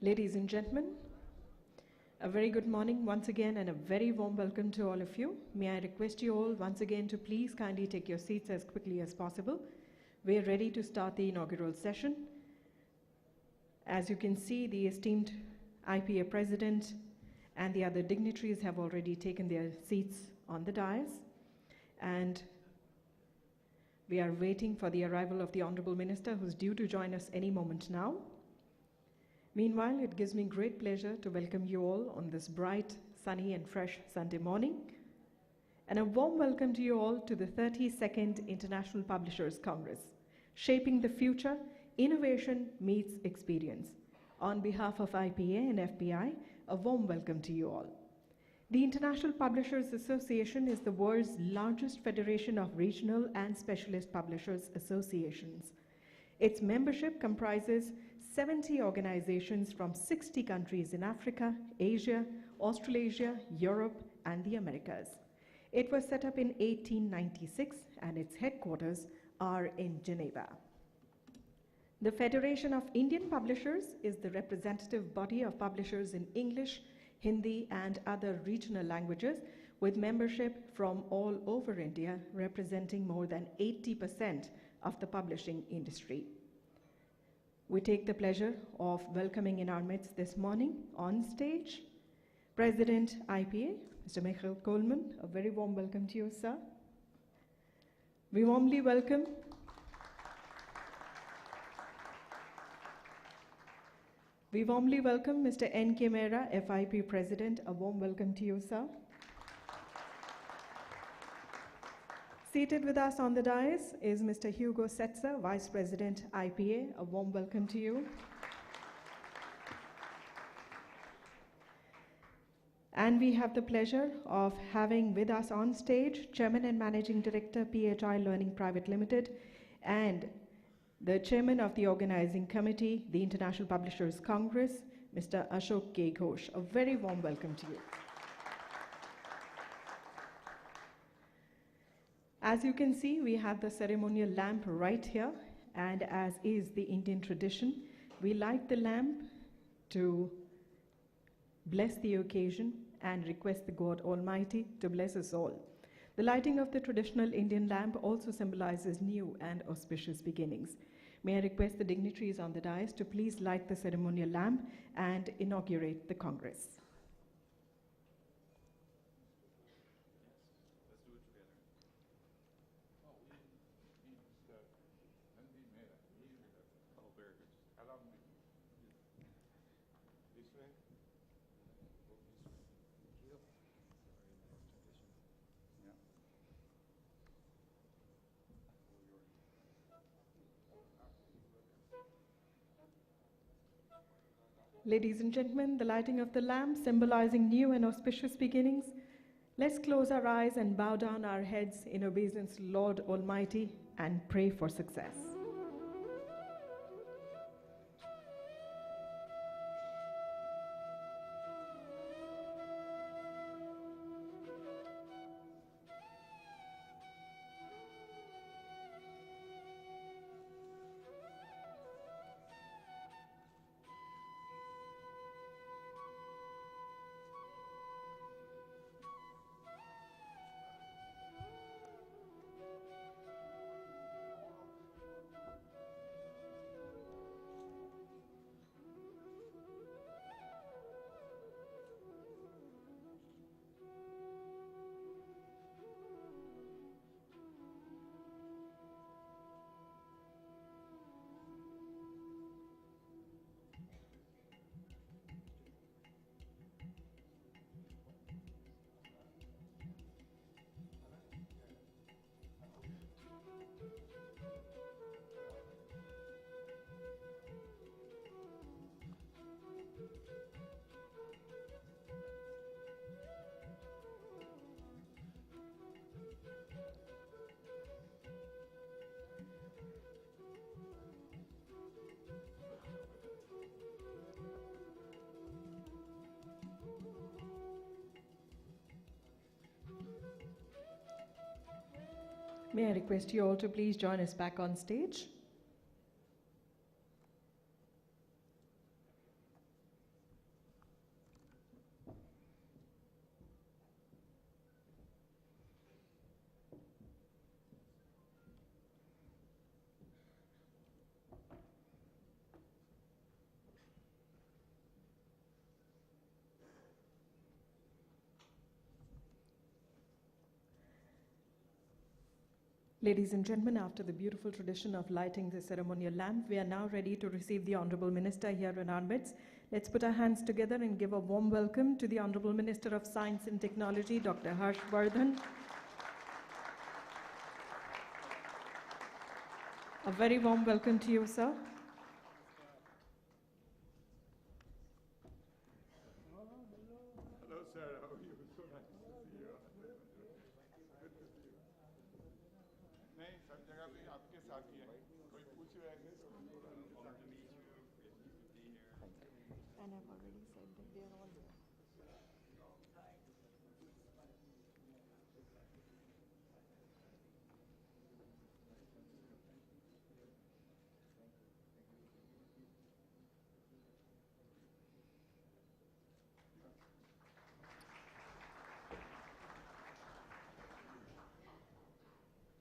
Ladies and gentlemen, a very good morning once again and a very warm welcome to all of you. May I request you all once again to please kindly take your seats as quickly as possible. We are ready to start the inaugural session. As you can see, the esteemed IPA President and the other dignitaries have already taken their seats on the dais, and we are waiting for the arrival of the Honorable Minister, who's due to join us any moment now. Meanwhile, it gives me great pleasure to welcome you all on this bright, sunny and fresh Sunday morning, and a warm welcome to you all to the 32nd International Publishers Congress, Shaping the Future, Innovation Meets Experience. On behalf of IPA and FPI, a warm welcome to you all. The International Publishers Association is the world's largest federation of regional and specialist publishers associations. Its membership comprises 70 organizations from 60 countries in Africa, Asia, Australasia, Europe, and the Americas. It was set up in 1896, and its headquarters are in Geneva. The Federation of Indian Publishers is the representative body of publishers in English, Hindi, and other regional languages, with membership from all over India, representing more than 80% of the publishing industry. We take the pleasure of welcoming in our midst this morning on stage President IPA, Mr. Michael Coleman. A very warm welcome to you, sir. We warmly welcome Mr. N.K. Mehra, FIP President. A warm welcome to you, sir. Seated with us on the dais is Mr. Hugo Setzer, Vice President, IPA. A warm welcome to you. And we have the pleasure of having with us on stage Chairman and Managing Director, PHI Learning Private Limited, and the Chairman of the Organizing Committee, the International Publishers Congress, Mr. Ashok K. Ghosh. A very warm welcome to you. As you can see, we have the ceremonial lamp right here, and as is the Indian tradition, we light the lamp to bless the occasion and request the God Almighty to bless us all. The lighting of the traditional Indian lamp also symbolizes new and auspicious beginnings. May I request the dignitaries on the dais to please light the ceremonial lamp and inaugurate the Congress. Ladies and gentlemen, the lighting of the lamp symbolizing new and auspicious beginnings. Let's close our eyes and bow down our heads in obeisance to Lord Almighty and pray for success. May I request you all to please join us back on stage. Ladies and gentlemen, after the beautiful tradition of lighting the ceremonial lamp, we are now ready to receive the Honorable Minister here in our midst. Let's put our hands together and give a warm welcome to the Honorable Minister of Science and Technology, Dr. Harsh Vardhan. A very warm welcome to you, sir. Hello, sir. How are you? So nice to see you. Good to see you. नहीं, सब जगह पे आपके साथ ही है. कोई पूछ रहा है इसको. Honored to meet you. Pleased to be here. And I've already said that they are all there.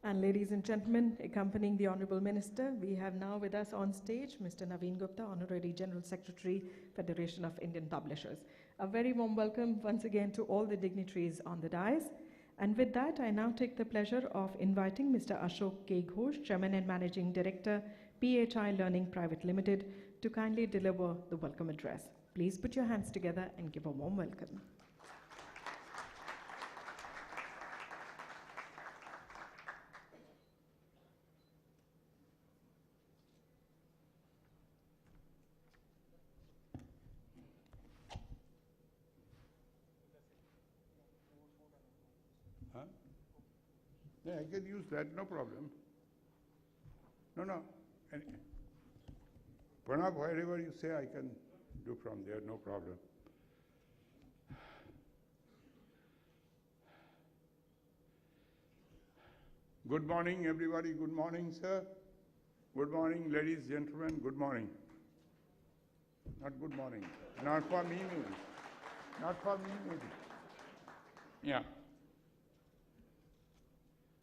And ladies and gentlemen, accompanying the Honorable Minister, we have now with us on stage Mr. Naveen Gupta, Honorary General Secretary, Federation of Indian Publishers. A very warm welcome once again to all the dignitaries on the dais. And with that, I now take the pleasure of inviting Mr. Ashok K. Ghosh, Chairman and Managing Director, PHI Learning Private Limited, to kindly deliver the welcome address. Please put your hands together and give a warm welcome. Huh? Yeah, I can use that, no problem. No. Pranab, wherever you say, I can do from there, no problem. Good morning, everybody. Good morning, sir. Good morning, ladies, gentlemen. Good morning. Not good morning. Not for me, maybe. Not for me, maybe. Yeah.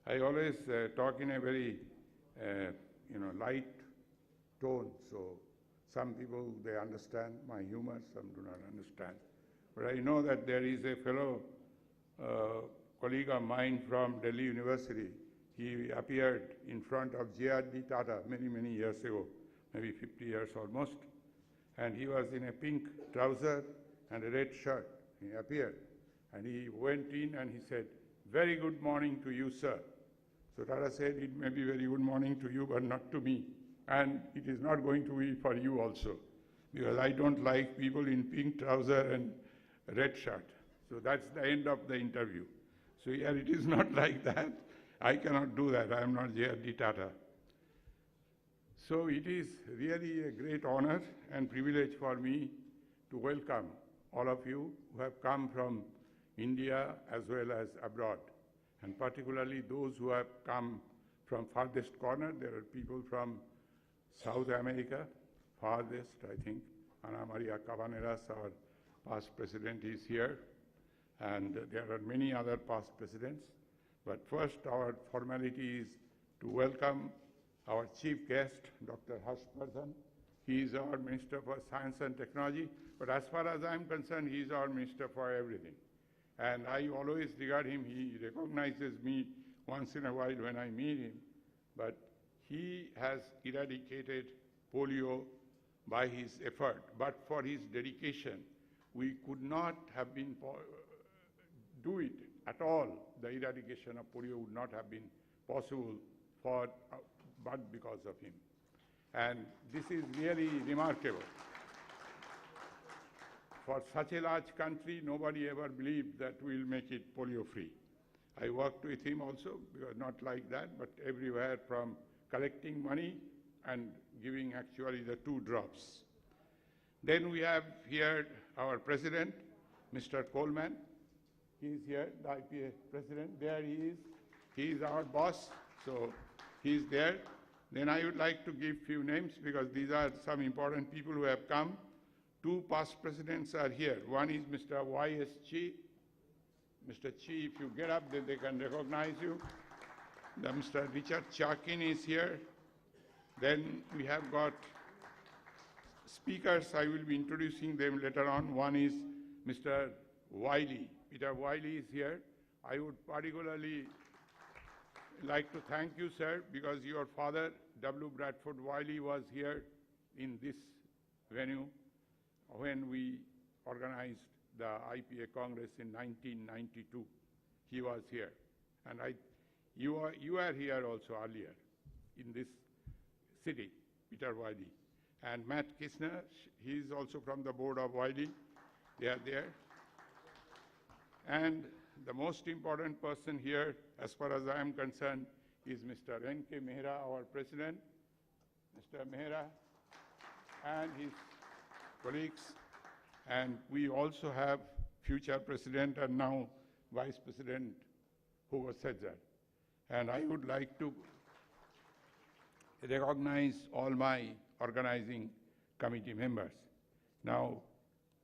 I always talk in a very, light tone. So some people, they understand my humor, some do not understand. But I know that there is a fellow colleague of mine from Delhi University. He appeared in front of J.R.D. Tata many, many years ago, maybe 50 years almost. And he was in a pink trouser and a red shirt. He appeared. And he went in and he said, "Very good morning to you, sir." So Tata said, "It may be very good morning to you, but not to me. And it is not going to be for you also, because I don't like people in pink trouser and red shirt." So that's the end of the interview. So here it is not like that. I cannot do that. I am not J.R.D. Tata. So it is really a great honor and privilege for me to welcome all of you who have come from India as well as abroad, and particularly those who have come from farthest corner. There are people from South America, farthest, I think. Ana Maria Cabaneras, our past president, is here, and there are many other past presidents. But first, our formality is to welcome our chief guest, Dr. Harsh Vardhan. He is our Minister for Science and Technology, but as far as I'm concerned, he is our Minister for everything. And I always regard him, he recognizes me once in a while when I meet him, but he has eradicated polio by his effort. But for his dedication, we could not have been do it at all. The eradication of polio would not have been possible but because of him. And this is really remarkable. For such a large country, nobody ever believed that we'll make it polio-free. I worked with him also, because not like that, but everywhere from collecting money and giving actually the 2 drops. Then we have here our president, Mr. Coleman. He is here, the IPA president. There he is. He is our boss, so he is there. Then I would like to give few names, because these are some important people who have come. 2 past presidents are here. One is Mr. Y.S. Chi. Mr. Chi, if you get up, then they can recognize you. Mr. Richard Chakin is here. Then we have got speakers. I will be introducing them later on. One is Mr. Wiley. Peter Wiley is here. I would particularly like to thank you, sir, because your father, W. Bradford Wiley, was here in this venue when we organized the IPA Congress in 1992. He was here. And you were here also earlier in this city, Peter Wiley. And Matt Kistner, he is also from the board of Wiley. They are there. And the most important person here, as far as I am concerned, is Mr. N.K. Mehra, our president, Mr. Mehra, and his colleagues. And we also have future president and now vice president, Hugo Sedzer. And I would like to recognize all my organizing committee members. Now,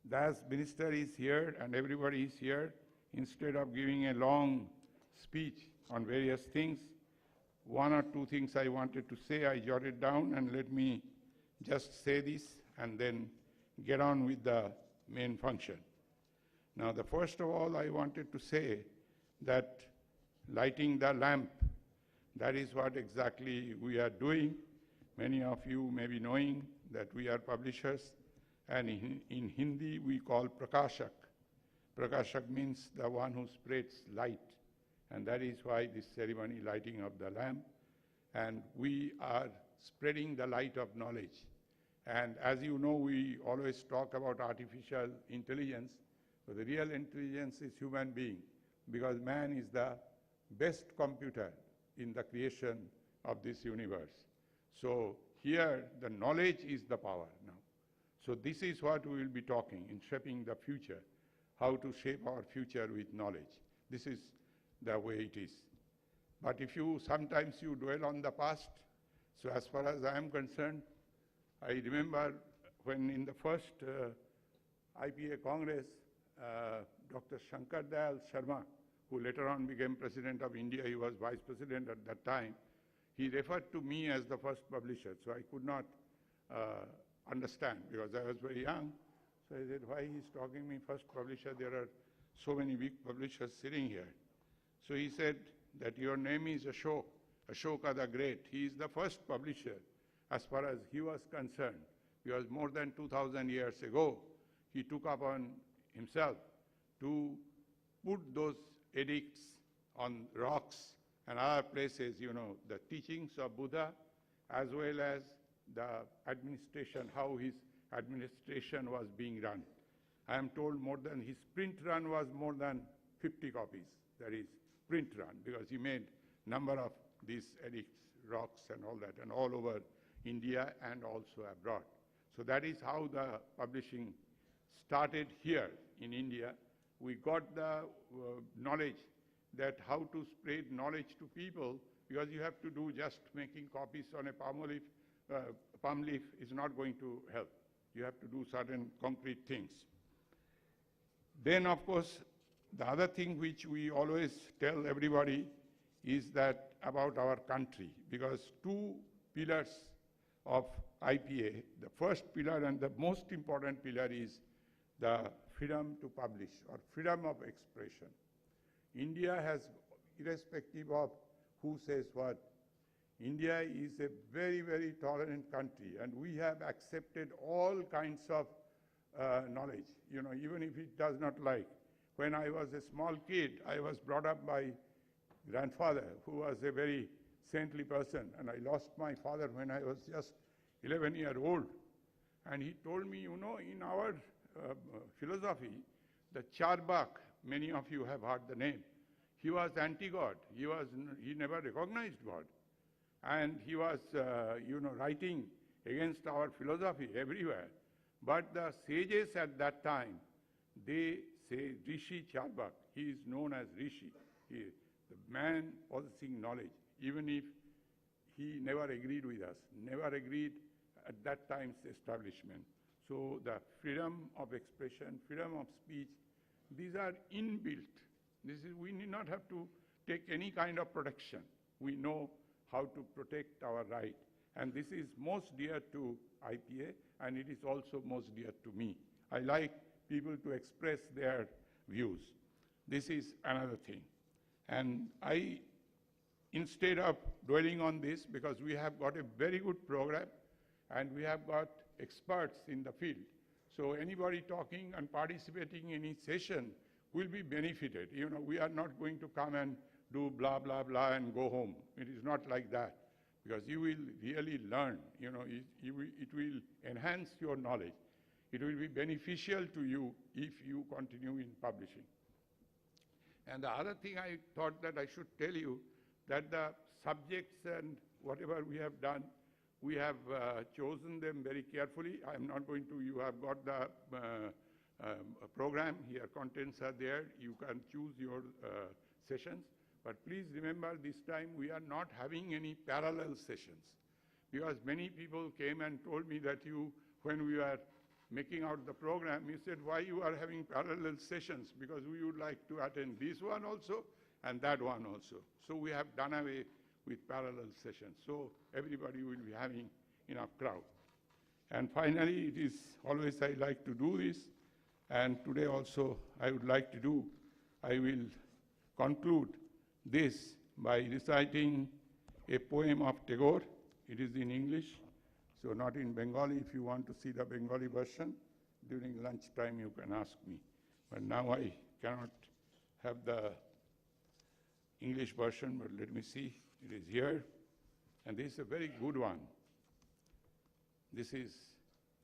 the minister is here and everybody is here. Instead of giving a long speech on various things, one or two things I wanted to say, I jotted down, and let me just say this and then get on with the main function. Now, the first of all, I wanted to say that lighting the lamp, that is what exactly we are doing. Many of you may be knowing that we are publishers, and in Hindi we call Prakashak. Prakashak means the one who spreads light, and that is why this ceremony, lighting of the lamp. And we are spreading the light of knowledge. And as you know, we always talk about artificial intelligence, but the real intelligence is human being, because man is the best computer in the creation of this universe. So here, the knowledge is the power now. So this is what we will be talking in shaping the future, how to shape our future with knowledge. This is the way it is. But if you, sometimes you dwell on the past, so as far as I am concerned, I remember when in the first IPA Congress, Dr. Shankar Dayal Sharma, who later on became President of India, he was Vice President at that time, he referred to me as the first publisher, so I could not understand because I was very young. So I said, why he's talking me first publisher? There are so many big publishers sitting here. So he said that your name is Ashok, Ashoka the Great. He is the first publisher as far as he was concerned, because more than 2,000 years ago, he took upon himself to put those edicts on rocks and other places, you know, the teachings of Buddha, as well as the administration, how his administration was being run. I am told more than his print run was more than 50 copies. That is print run, because he made number of these edicts, rocks and all that, and all over India and also abroad. So that is how the publishing started here in India. We got the knowledge that how to spread knowledge to people, because you have to do just making copies on a palm leaf is not going to help. You have to do certain concrete things. Then, of course, the other thing which we always tell everybody is that about our country, because two pillars of IPA, the first pillar and the most important pillar is the freedom to publish or freedom of expression. India has, irrespective of who says what, India is a very, very tolerant country, and we have accepted all kinds of knowledge, you know, even if it does not like. When I was a small kid, I was brought up by grandfather, who was a very saintly person, and I lost my father when I was just 11 years old. And he told me, you know, in our philosophy, the Charbak, many of you have heard the name, he was anti-God. He never recognized God. And he was, you know, writing against our philosophy everywhere. But the sages at that time, they say Rishi Charbak. He is known as Rishi. He is the man possessing knowledge, even if he never agreed with us, never agreed at that time's establishment. So the freedom of expression, freedom of speech, these are inbuilt. We need not have to take any kind of protection. We know how to protect our right. And this is most dear to IPA, and it is also most dear to me. I like people to express their views. This is another thing. And instead of dwelling on this, because we have got a very good program and we have got experts in the field. So anybody talking and participating in any session will be benefited. You know, we are not going to come and do blah, blah, blah and go home. It is not like that, because you will really learn. You know, it will enhance your knowledge. It will be beneficial to you if you continue in publishing. And the other thing I thought that I should tell you, that the subjects and whatever we have done, we have chosen them very carefully. I'm not going to, you have got the program here, contents are there, you can choose your sessions. But please remember, this time we are not having any parallel sessions, because many people came and told me that you, when we were making out the program, you said, why you are having parallel sessions? Because we would like to attend this one also and that one also. So we have done away with parallel sessions. So everybody will be having enough crowd. And finally, it is always I like to do this, and today also I would like to do, I will conclude this by reciting a poem of Tagore. It is in English, so not in Bengali. If you want to see the Bengali version, during lunchtime you can ask me. But now I cannot have the English version, but let me see. It is here, and this is a very good one. This is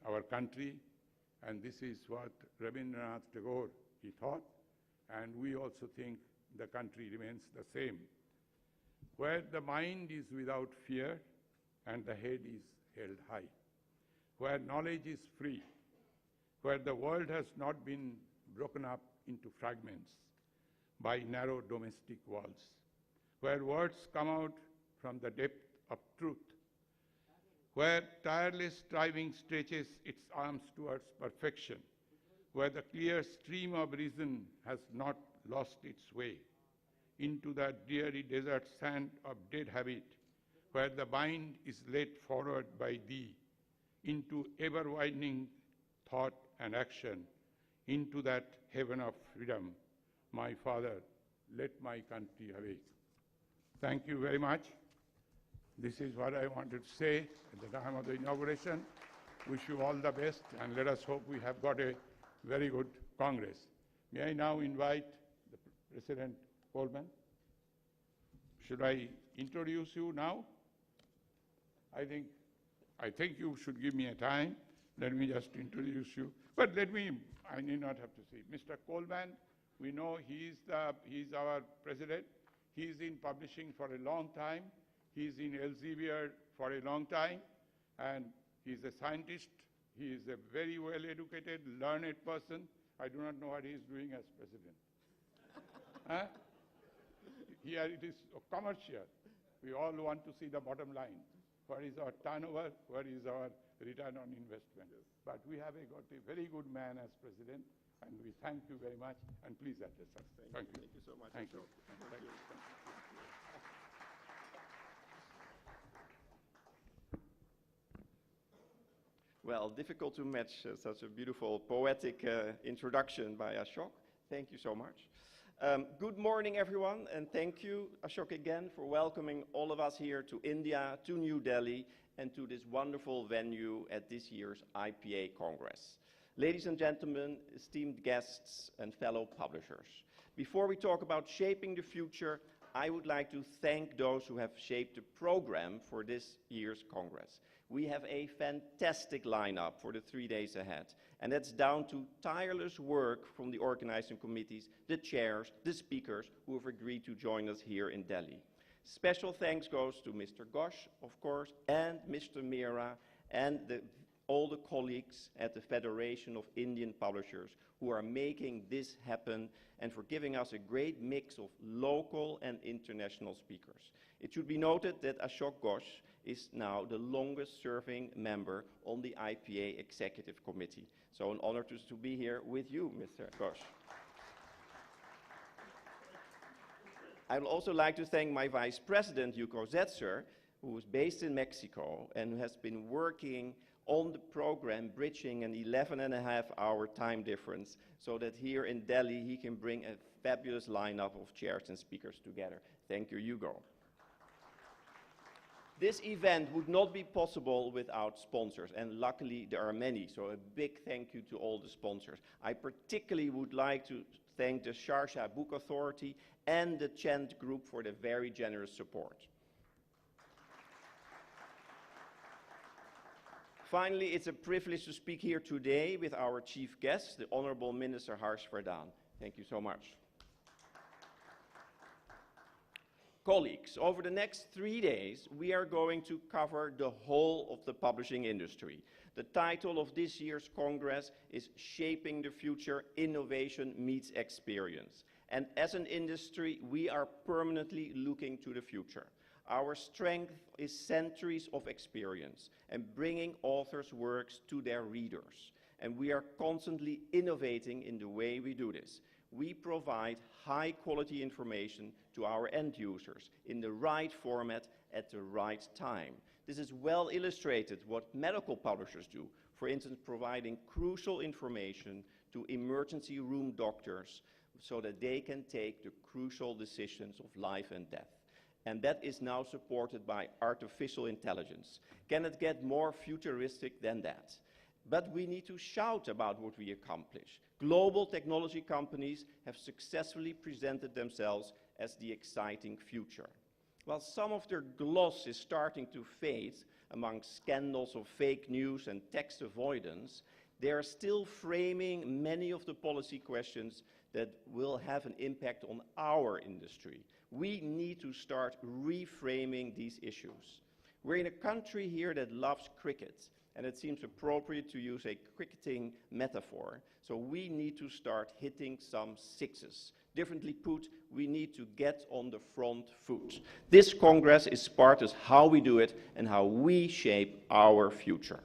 our country, and this is what Rabindranath Tagore, he thought, and we also think the country remains the same. Where the mind is without fear and the head is held high, where knowledge is free, where the world has not been broken up into fragments by narrow domestic walls, where words come out from the depth of truth, where tireless striving stretches its arms towards perfection, where the clear stream of reason has not lost its way into the dreary desert sand of dead habit, where the mind is led forward by thee into ever-widening thought and action, into that heaven of freedom. My Father, let my country awake. Thank you very much. This is what I wanted to say at the time of the inauguration. Wish you all the best, and let us hope we have got a very good Congress. May I now invite the President Coleman? Should I introduce you now? I think you should give me a time. Let me just introduce you. But I need not have to say. Mr. Coleman, we know he's our president. He's in publishing for a long time. He's in Elsevier for a long time. And he's a scientist. He is a very well-educated, learned person. I do not know what he's doing as president. Huh? Here it is commercial. We all want to see the bottom line. What is our turnover? What is our return on investment? Yes. But we have got a very good man as president, and we thank you very much, and please address us. Thank you. Thank you so much. Thank you. Thank you. Well, difficult to match such a beautiful poetic introduction by Ashok. Thank you so much. Good morning, everyone, and thank you, Ashok, again for welcoming all of us here to India, to New Delhi, and to this wonderful venue at this year's IPA Congress. Ladies and gentlemen, esteemed guests and fellow publishers, before we talk about shaping the future, I would like to thank those who have shaped the program for this year's Congress. We have a fantastic lineup for the 3 days ahead, and that's down to tireless work from the organizing committees, the chairs, the speakers who have agreed to join us here in Delhi. Special thanks goes to Mr. Ghosh, of course, and Mr. Mehra, and all the colleagues at the Federation of Indian Publishers who are making this happen and for giving us a great mix of local and international speakers. It should be noted that Ashok Ghosh is now the longest serving member on the IPA Executive Committee. So an honor to be here with you, Mr. Ghosh. I would also like to thank my Vice President, Yuko Zetzer, who is based in Mexico and who has been working on the program, bridging an 11.5-hour time difference, so that here in Delhi he can bring a fabulous lineup of chairs and speakers together. Thank you, Hugo. This event would not be possible without sponsors, and luckily there are many, so a big thank you to all the sponsors. I particularly would like to thank the Sharjah Book Authority and the Chant Group for their very generous support. Finally, it's a privilege to speak here today with our chief guest, the Honorable Minister Harsh Vardhan. Thank you so much. Colleagues, over the next 3 days, we are going to cover the whole of the publishing industry. The title of this year's Congress is Shaping the Future, Innovation Meets Experience. And as an industry, we are permanently looking to the future. Our strength is centuries of experience and bringing authors' works to their readers. And we are constantly innovating in the way we do this. We provide high-quality information to our end users in the right format at the right time. This is well illustrated what medical publishers do, for instance, providing crucial information to emergency room doctors so that they can take the crucial decisions of life and death. And that is now supported by artificial intelligence. Can it get more futuristic than that? But we need to shout about what we accomplish. Global technology companies have successfully presented themselves as the exciting future. While some of their gloss is starting to fade among scandals of fake news and tax avoidance, they are still framing many of the policy questions that will have an impact on our industry. We need to start reframing these issues. We're in a country here that loves cricket, and it seems appropriate to use a cricketing metaphor. So we need to start hitting some sixes. Differently put, we need to get on the front foot. This Congress is part of how we do it and how we shape our future.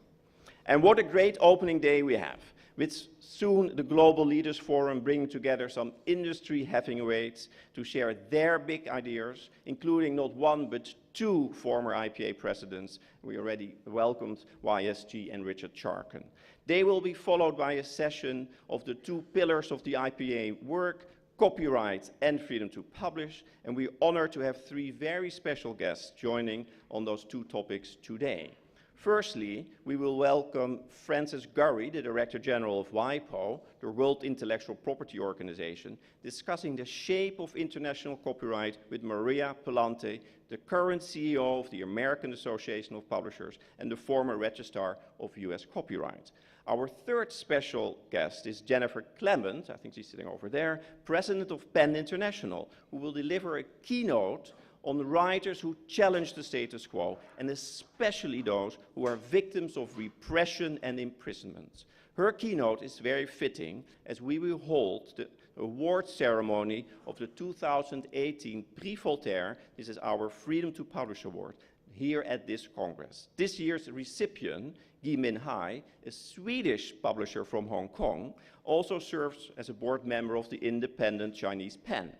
And what a great opening day we have, with soon the Global Leaders Forum bringing together some industry heavyweights to share their big ideas, including not one but two former IPA presidents. We already welcomed YSG and Richard Charkin. They will be followed by a session of the two pillars of the IPA work, copyright and freedom to publish, and we're honored to have three very special guests joining on those two topics today. Firstly, we will welcome Francis Gurry, the Director General of WIPO, the World Intellectual Property Organization, discussing the shape of international copyright with Maria Palante, the current CEO of the American Association of Publishers and the former Registrar of US Copyright. Our third special guest is Jennifer Clement, I think she's sitting over there, President of PEN International, who will deliver a keynote on writers who challenge the status quo, and especially those who are victims of repression and imprisonment. Her keynote is very fitting, as we will hold the award ceremony of the 2018 Prix Voltaire. This is our Freedom to Publish Award, here at this Congress. This year's recipient, Gui Minhai, a Swedish publisher from Hong Kong, also serves as a board member of the independent Chinese PEN.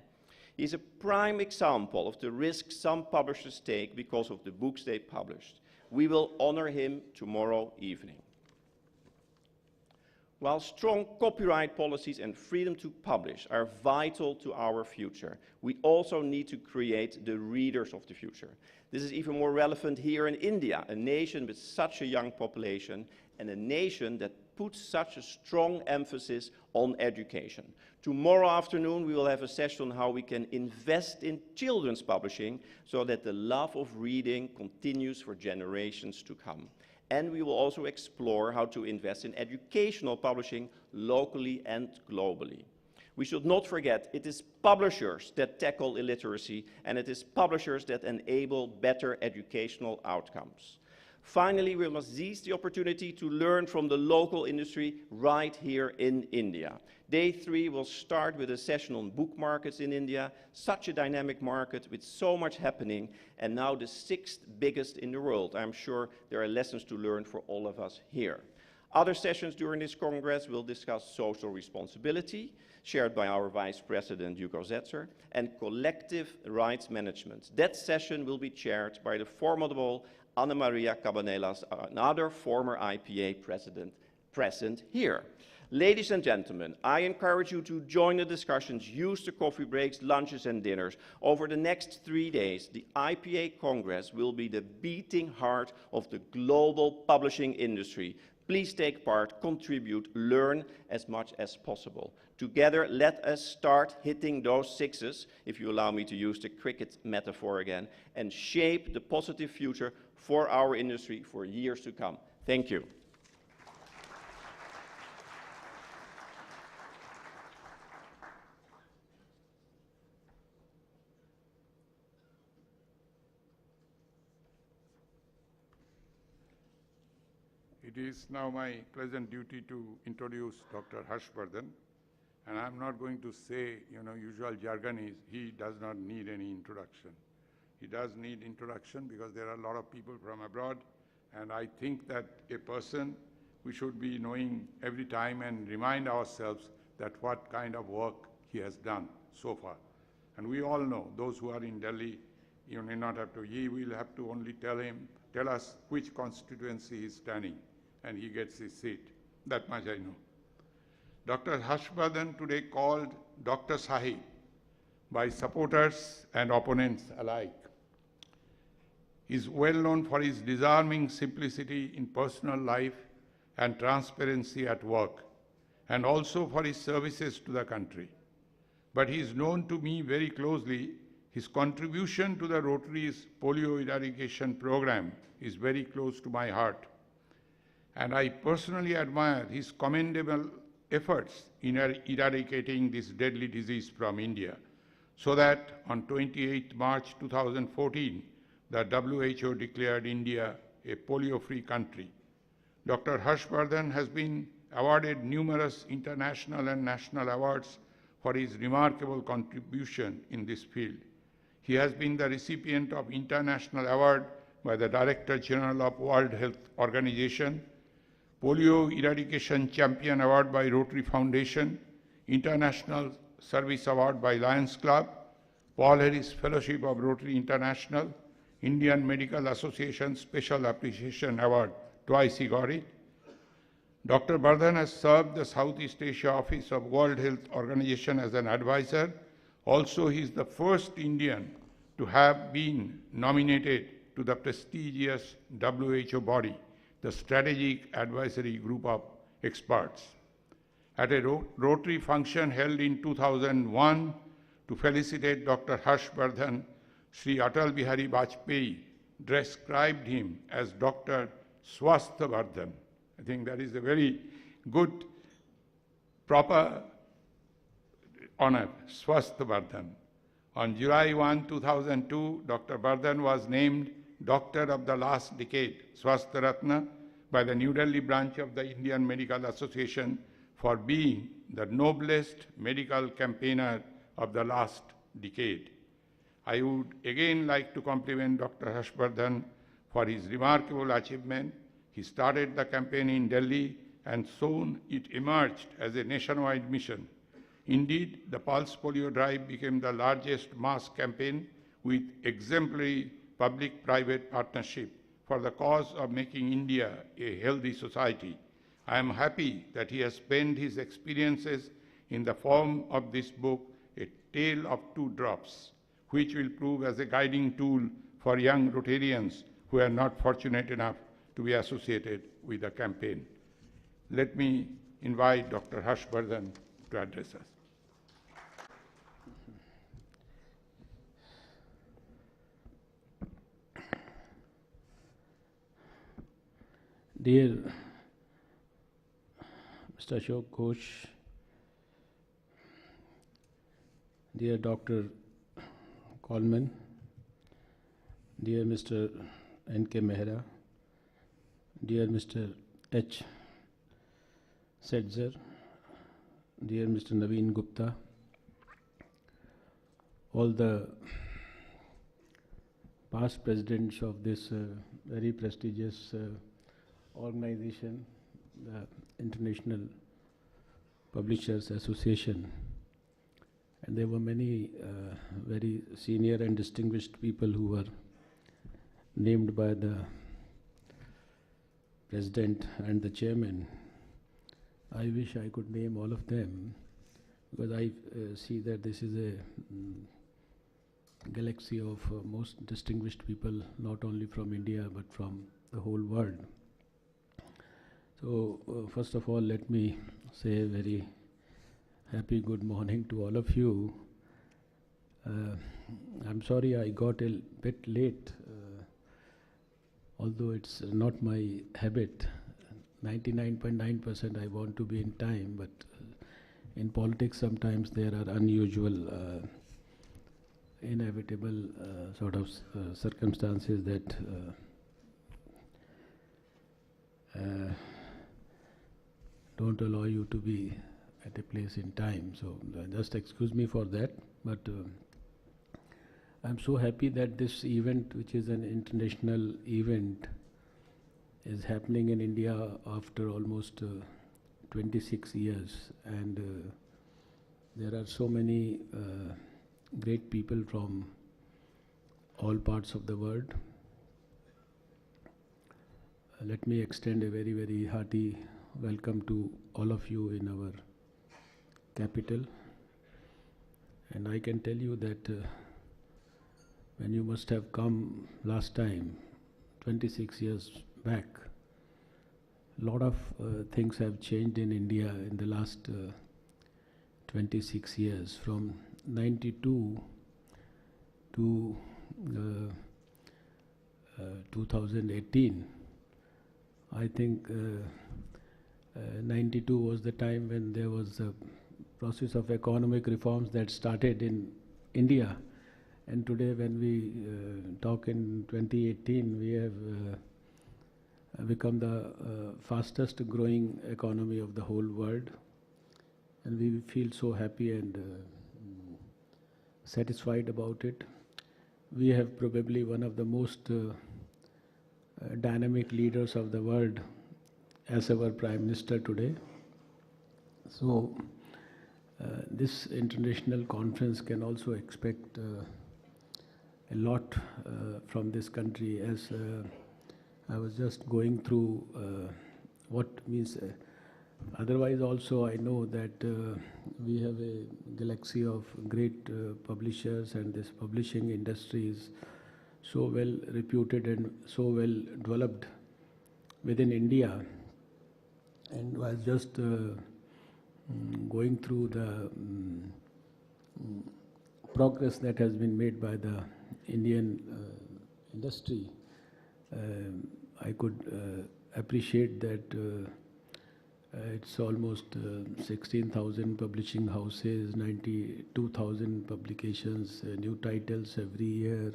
He's a prime example of the risk some publishers take because of the books they published. We will honor him tomorrow evening. While strong copyright policies and freedom to publish are vital to our future, we also need to create the readers of the future. This is even more relevant here in India, a nation with such a young population and a nation that puts such a strong emphasis on education. Tomorrow afternoon, we will have a session on how we can invest in children's publishing so that the love of reading continues for generations to come. And we will also explore how to invest in educational publishing locally and globally. We should not forget, it is publishers that tackle illiteracy, and it is publishers that enable better educational outcomes. Finally, we must seize the opportunity to learn from the local industry right here in India. Day 3 will start with a session on book markets in India, such a dynamic market with so much happening, and now the 6th biggest in the world. I'm sure there are lessons to learn for all of us here. Other sessions during this Congress will discuss social responsibility, shared by our Vice President Hugo Zetzer, and collective rights management. That session will be chaired by the formidable Ana Maria Cabanelas, another former IPA president, present here. Ladies and gentlemen, I encourage you to join the discussions, use the coffee breaks, lunches and dinners. Over the next 3 days, the IPA Congress will be the beating heart of the global publishing industry. Please take part, contribute, learn as much as possible. Together, let us start hitting those sixes, if you allow me to use the cricket metaphor again, and shape the positive future for our industry for years to come. Thank you. It is now my pleasant duty to introduce Dr. Harshvardhan. And I'm not going to say, usual jargon is he does not need any introduction. He does need introduction because there are a lot of people from abroad. And I think that a person we should be knowing every time and remind ourselves that what kind of work he has done so far. And we all know, those who are in Delhi, you may not have to, he will have to only tell us which constituency he is standing, and he gets his seat. That much I know. Dr. Harshvardhan, today called Dr. Sahib by supporters and opponents alike, is well known for his disarming simplicity in personal life and transparency at work, and also for his services to the country. But he is known to me very closely. His contribution to the Rotary's polio eradication program is very close to my heart. And I personally admire his commendable efforts in eradicating this deadly disease from India, so that on 28 March 2014, the WHO declared India a polio-free country. Dr. Harshvardhan has been awarded numerous international and national awards for his remarkable contribution in this field. He has been the recipient of International Award by the Director General of World Health Organization, Polio Eradication Champion Award by Rotary Foundation, International Service Award by Lions Club, Paul Harris Fellowship of Rotary International, Indian Medical Association Special Appreciation Award, twice he got it. Dr. Vardhan has served the Southeast Asia Office of World Health Organization as an advisor. Also, he is the first Indian to have been nominated to the prestigious WHO body, the Strategic Advisory Group of Experts. At a Rotary function held in 2001 to felicitate Dr. Harshvardhan, Sri Atal Bihari Vajpayee described him as Dr. Swasthvardhan. I think that is a very good, proper honor, Swasthvardhan. On July 1, 2002, Dr. Vardhan was named Doctor of the Last Decade, Swasthya Ratna, by the New Delhi branch of the Indian Medical Association for being the noblest medical campaigner of the last decade. I would again like to compliment Dr. Harshvardhan for his remarkable achievement. He started the campaign in Delhi, and soon it emerged as a nationwide mission. Indeed, the Pulse Polio Drive became the largest mass campaign with exemplary public-private partnership for the cause of making India a healthy society. I am happy that he has penned his experiences in the form of this book, A Tale of Two Drops, which will prove as a guiding tool for young Rotarians who are not fortunate enough to be associated with the campaign. Let me invite Dr. Harshvardhan to address us. Dear Mr. Ashok Ghosh, dear Dr. Coleman, dear Mr. N.K. Mehra, dear Mr. H. Setzer, dear Mr. Naveen Gupta, all the past presidents of this very prestigious organization, the International Publishers Association, and there were many very senior and distinguished people who were named by the President and the Chairman I wish I could name all of them, because I see that this is a galaxy of most distinguished people, not only from India but from the whole world. So first of all, let me say a very happy good morning to all of you. I'm sorry I got a bit late, although it's not my habit. 99.9% I want to be in time, but in politics sometimes there are unusual, inevitable sort of circumstances that don't allow you to be at a place in time. So just excuse me for that. But I'm so happy that this event, which is an international event, is happening in India after almost 26 years. And there are so many great people from all parts of the world. Let me extend a very, very hearty welcome to all of you in our capital. And I can tell you that when you must have come last time, 26 years back, a lot of things have changed in India in the last 26 years, from 92 to 2018. I think 92 was the time when there was a process of economic reforms that started in India. And today when we talk in 2018, we have become the fastest growing economy of the whole world. And we feel so happy and satisfied about it. We have probably one of the most dynamic leaders of the world as our Prime Minister today. So this international conference can also expect a lot from this country, as I was just going through what means. Otherwise also I know that we have a galaxy of great publishers, and this publishing industry is so well reputed and so well developed within India. And was just going through the progress that has been made by the Indian industry. I could appreciate that it's almost 16,000 publishing houses, 92,000 publications, new titles every year,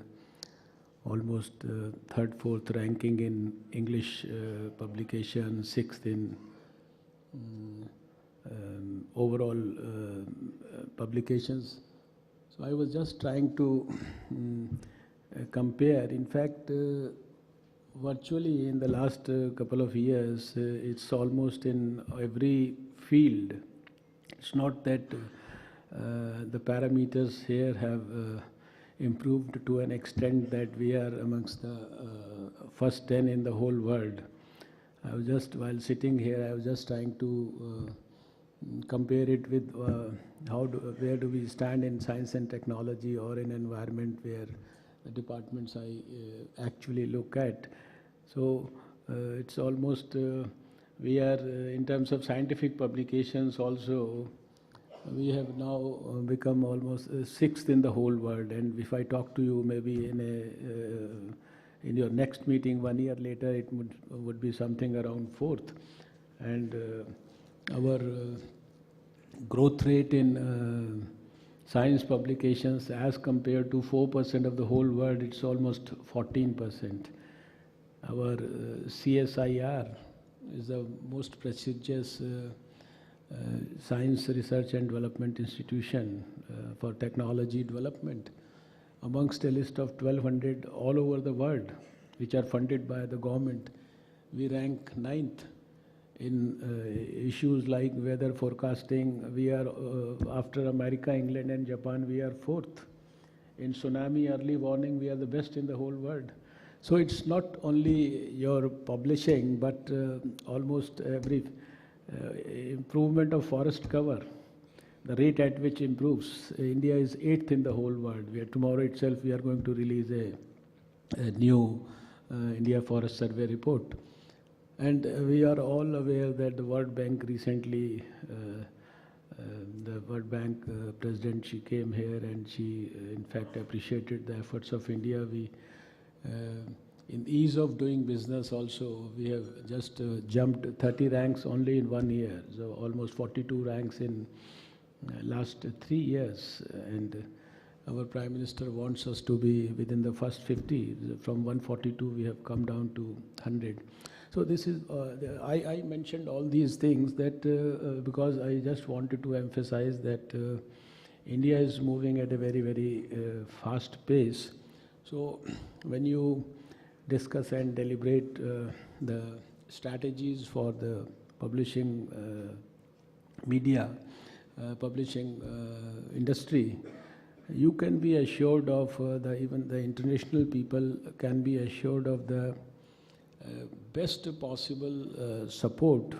almost third, fourth ranking in English publication, sixth in overall publications. So I was just trying to compare. In fact, virtually in the last couple of years, it's almost in every field. It's not that the parameters here have improved to an extent that we are amongst the first 10 in the whole world. I was just, while sitting here, I was just trying to compare it with where do we stand in science and technology, or in environment, where the departments I actually look at. So it's almost, we are in terms of scientific publications also, we have now become almost sixth in the whole world. And if I talk to you maybe in your next meeting 1 year later, it would be something around fourth. And our growth rate in science publications as compared to 4% of the whole world, it's almost 14%. Our CSIR is the most prestigious science research and development institution for technology development. Amongst a list of 1,200 all over the world, which are funded by the government, we rank 9th. In issues like weather forecasting, we are, after America, England and Japan, we are 4th. In tsunami early warning, we are the best in the whole world. So it's not only your publishing, but almost every improvement of forest cover, the rate at which improves. India is 8th in the whole world. Tomorrow itself we are going to release a new India Forest Survey report. And we are all aware that the World Bank recently, the World Bank president, she came here and she in fact appreciated the efforts of India. In ease of doing business also, we have just jumped 30 ranks only in 1 year. So almost 42 ranks in last 3 years. And our Prime Minister wants us to be within the first 50. From 142 we have come down to 100. So this is, I mentioned all these things that because I just wanted to emphasize that India is moving at a very, very fast pace. So when you discuss and deliberate the strategies for the publishing media, publishing industry, you can be assured of, even the international people can be assured of the best possible support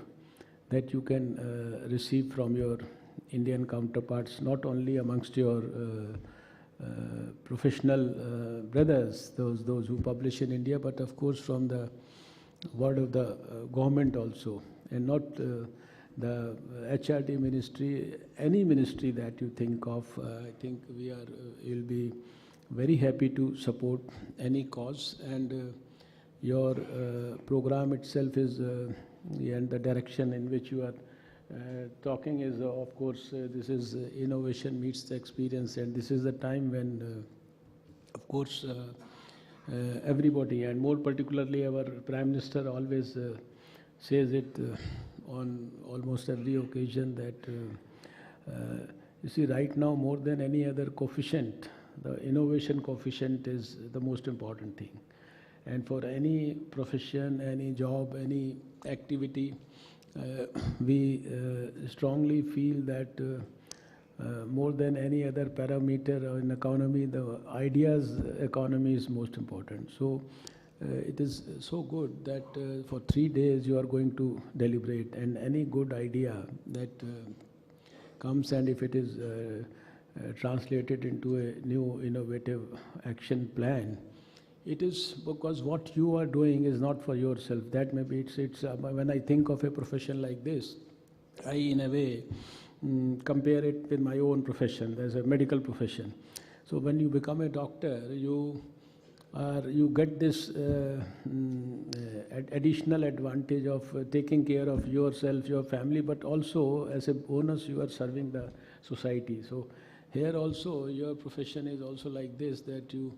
that you can receive from your Indian counterparts, not only amongst your professional brothers, those who publish in India, but of course from the word of the government also, and not the HRD ministry, any ministry that you think of. I think you'll be very happy to support any cause, and your program itself is, and the direction in which you are talking is, of course, this is innovation meets the experience, and this is the time when, of course, everybody, and more particularly our Prime Minister always says it on almost every occasion that, you see, right now more than any other coefficient, the innovation coefficient is the most important thing. And for any profession, any job, any activity, we strongly feel that more than any other parameter in economy, the ideas economy is most important. So it is so good that for 3 days you are going to deliberate, and any good idea that comes, and if it is translated into a new innovative action plan, it is because what you are doing is not for yourself. That maybe it's when I think of a profession like this, I in a way compare it with my own profession. There's a medical profession. So when you become a doctor, you get this additional advantage of taking care of yourself, your family, but also as a bonus you are serving the society. So here also your profession is also like this, that you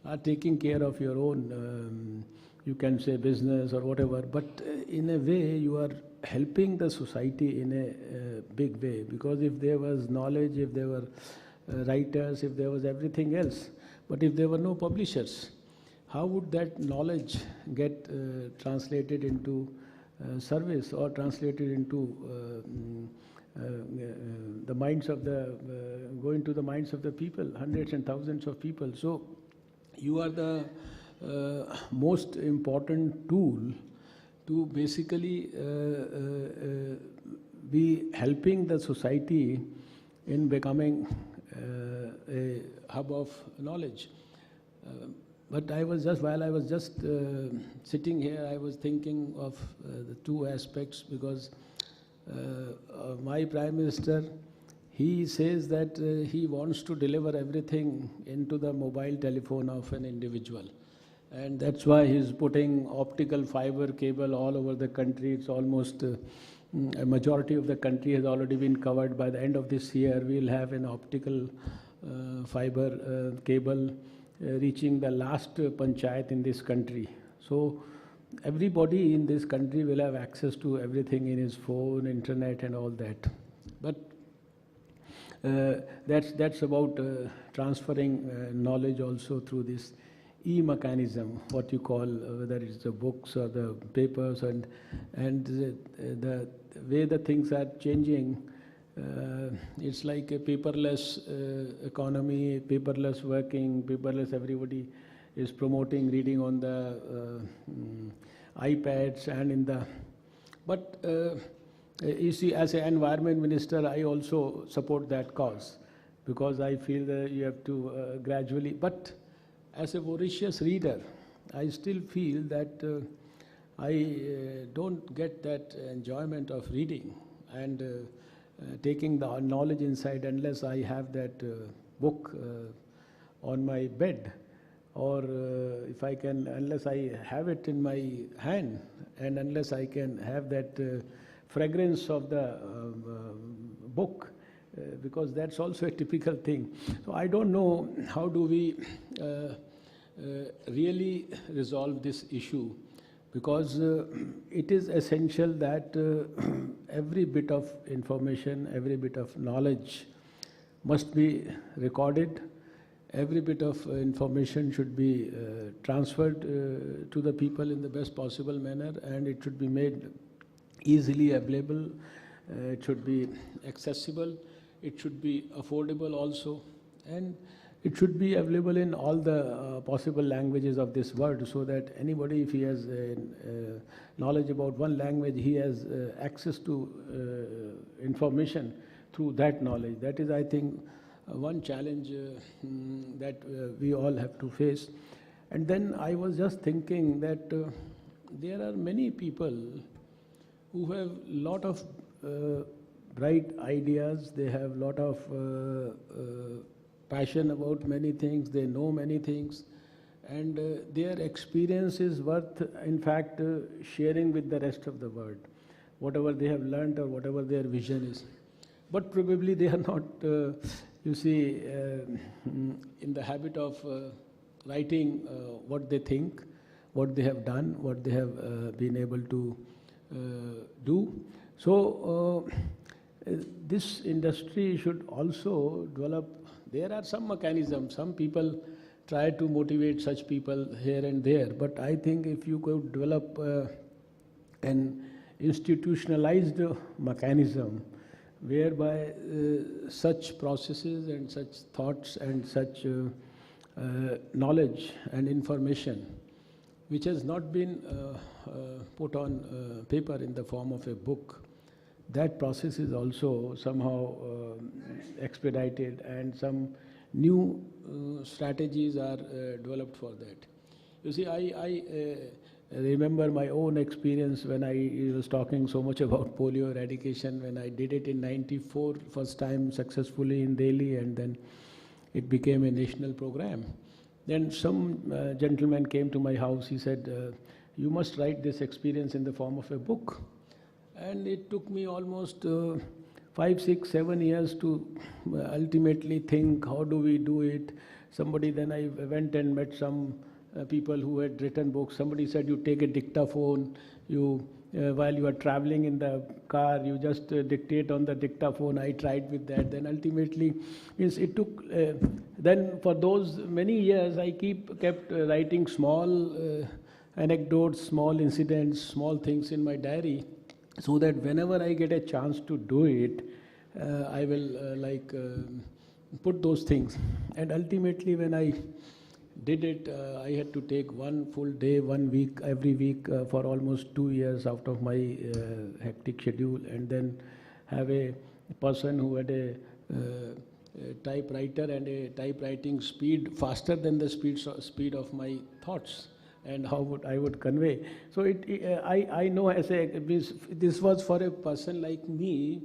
are taking care of your own, you can say business or whatever, but in a way you are helping the society in a big way, because if there was knowledge, if there were writers, if there was everything else, but if there were no publishers, how would that knowledge get translated into service or translated into the minds of the, go into the minds of the people, hundreds and thousands of people. So you are the most important tool to basically be helping the society in becoming a hub of knowledge. But I was just, while I was just sitting here, I was thinking of the two aspects, because my Prime Minister, he says that he wants to deliver everything into the mobile telephone of an individual. And that's why he's putting optical fiber cable all over the country. It's almost a majority of the country has already been covered. By the end of this year, we'll have an optical fiber cable reaching the last panchayat in this country. So everybody in this country will have access to everything in his phone, internet and all that. But that's about transferring knowledge also through this e-mechanism, what you call, whether it's the books or the papers, and the way the things are changing. It's like a paperless economy, paperless working, paperless, everybody is promoting reading on the iPads and in the, but You see, as an environment minister, I also support that cause because I feel that you have to gradually. But as a voracious reader, I still feel that I don't get that enjoyment of reading and taking the knowledge inside unless I have that book on my bed, or if I can, unless I have it in my hand, and unless I can have that fragrance of the book, because that's also a typical thing. So I don't know how do we really resolve this issue, because it is essential that every bit of information, every bit of knowledge must be recorded. Every bit of information should be transferred to the people in the best possible manner, and it should be made easily available. It should be accessible. It should be affordable also, and it should be available in all the possible languages of this world, so that anybody, if he has knowledge about one language, he has access to information through that knowledge. That is, I think, one challenge that we all have to face. And then I was just thinking that there are many people who have lot of bright ideas, they have lot of passion about many things, they know many things, and their experience is worth, in fact, sharing with the rest of the world, whatever they have learned or whatever their vision is. But probably they are not, you see, in the habit of writing what they think, what they have done, what they have been able to do. So this industry should also develop. There are some mechanisms, some people try to motivate such people here and there, but I think if you could develop an institutionalized mechanism whereby such processes and such thoughts and such knowledge and information which has not been put on paper in the form of a book, that process is also somehow expedited, and some new strategies are developed for that. You see, I remember my own experience when I was talking so much about polio eradication, when I did it in '94, first time successfully in Delhi, and then it became a national program. Then some gentleman came to my house, he said, you must write this experience in the form of a book. And it took me almost 5, 6, 7 years to ultimately think, how do we do it? Then I went and met some people who had written books. Somebody said, you take a dictaphone, while you are traveling in the car, you just dictate on the dictaphone. I tried with that. Then ultimately, it took, then for those many years, I kept writing small anecdotes, small incidents, small things in my diary, so that whenever I get a chance to do it, I will put those things. And ultimately, when I did it, I had to take one full day, 1 week, every week for almost 2 years out of my hectic schedule, and then have a person who had a typewriter and a typewriting speed faster than the speed of my thoughts, and how I would convey. So I know this was for a person like me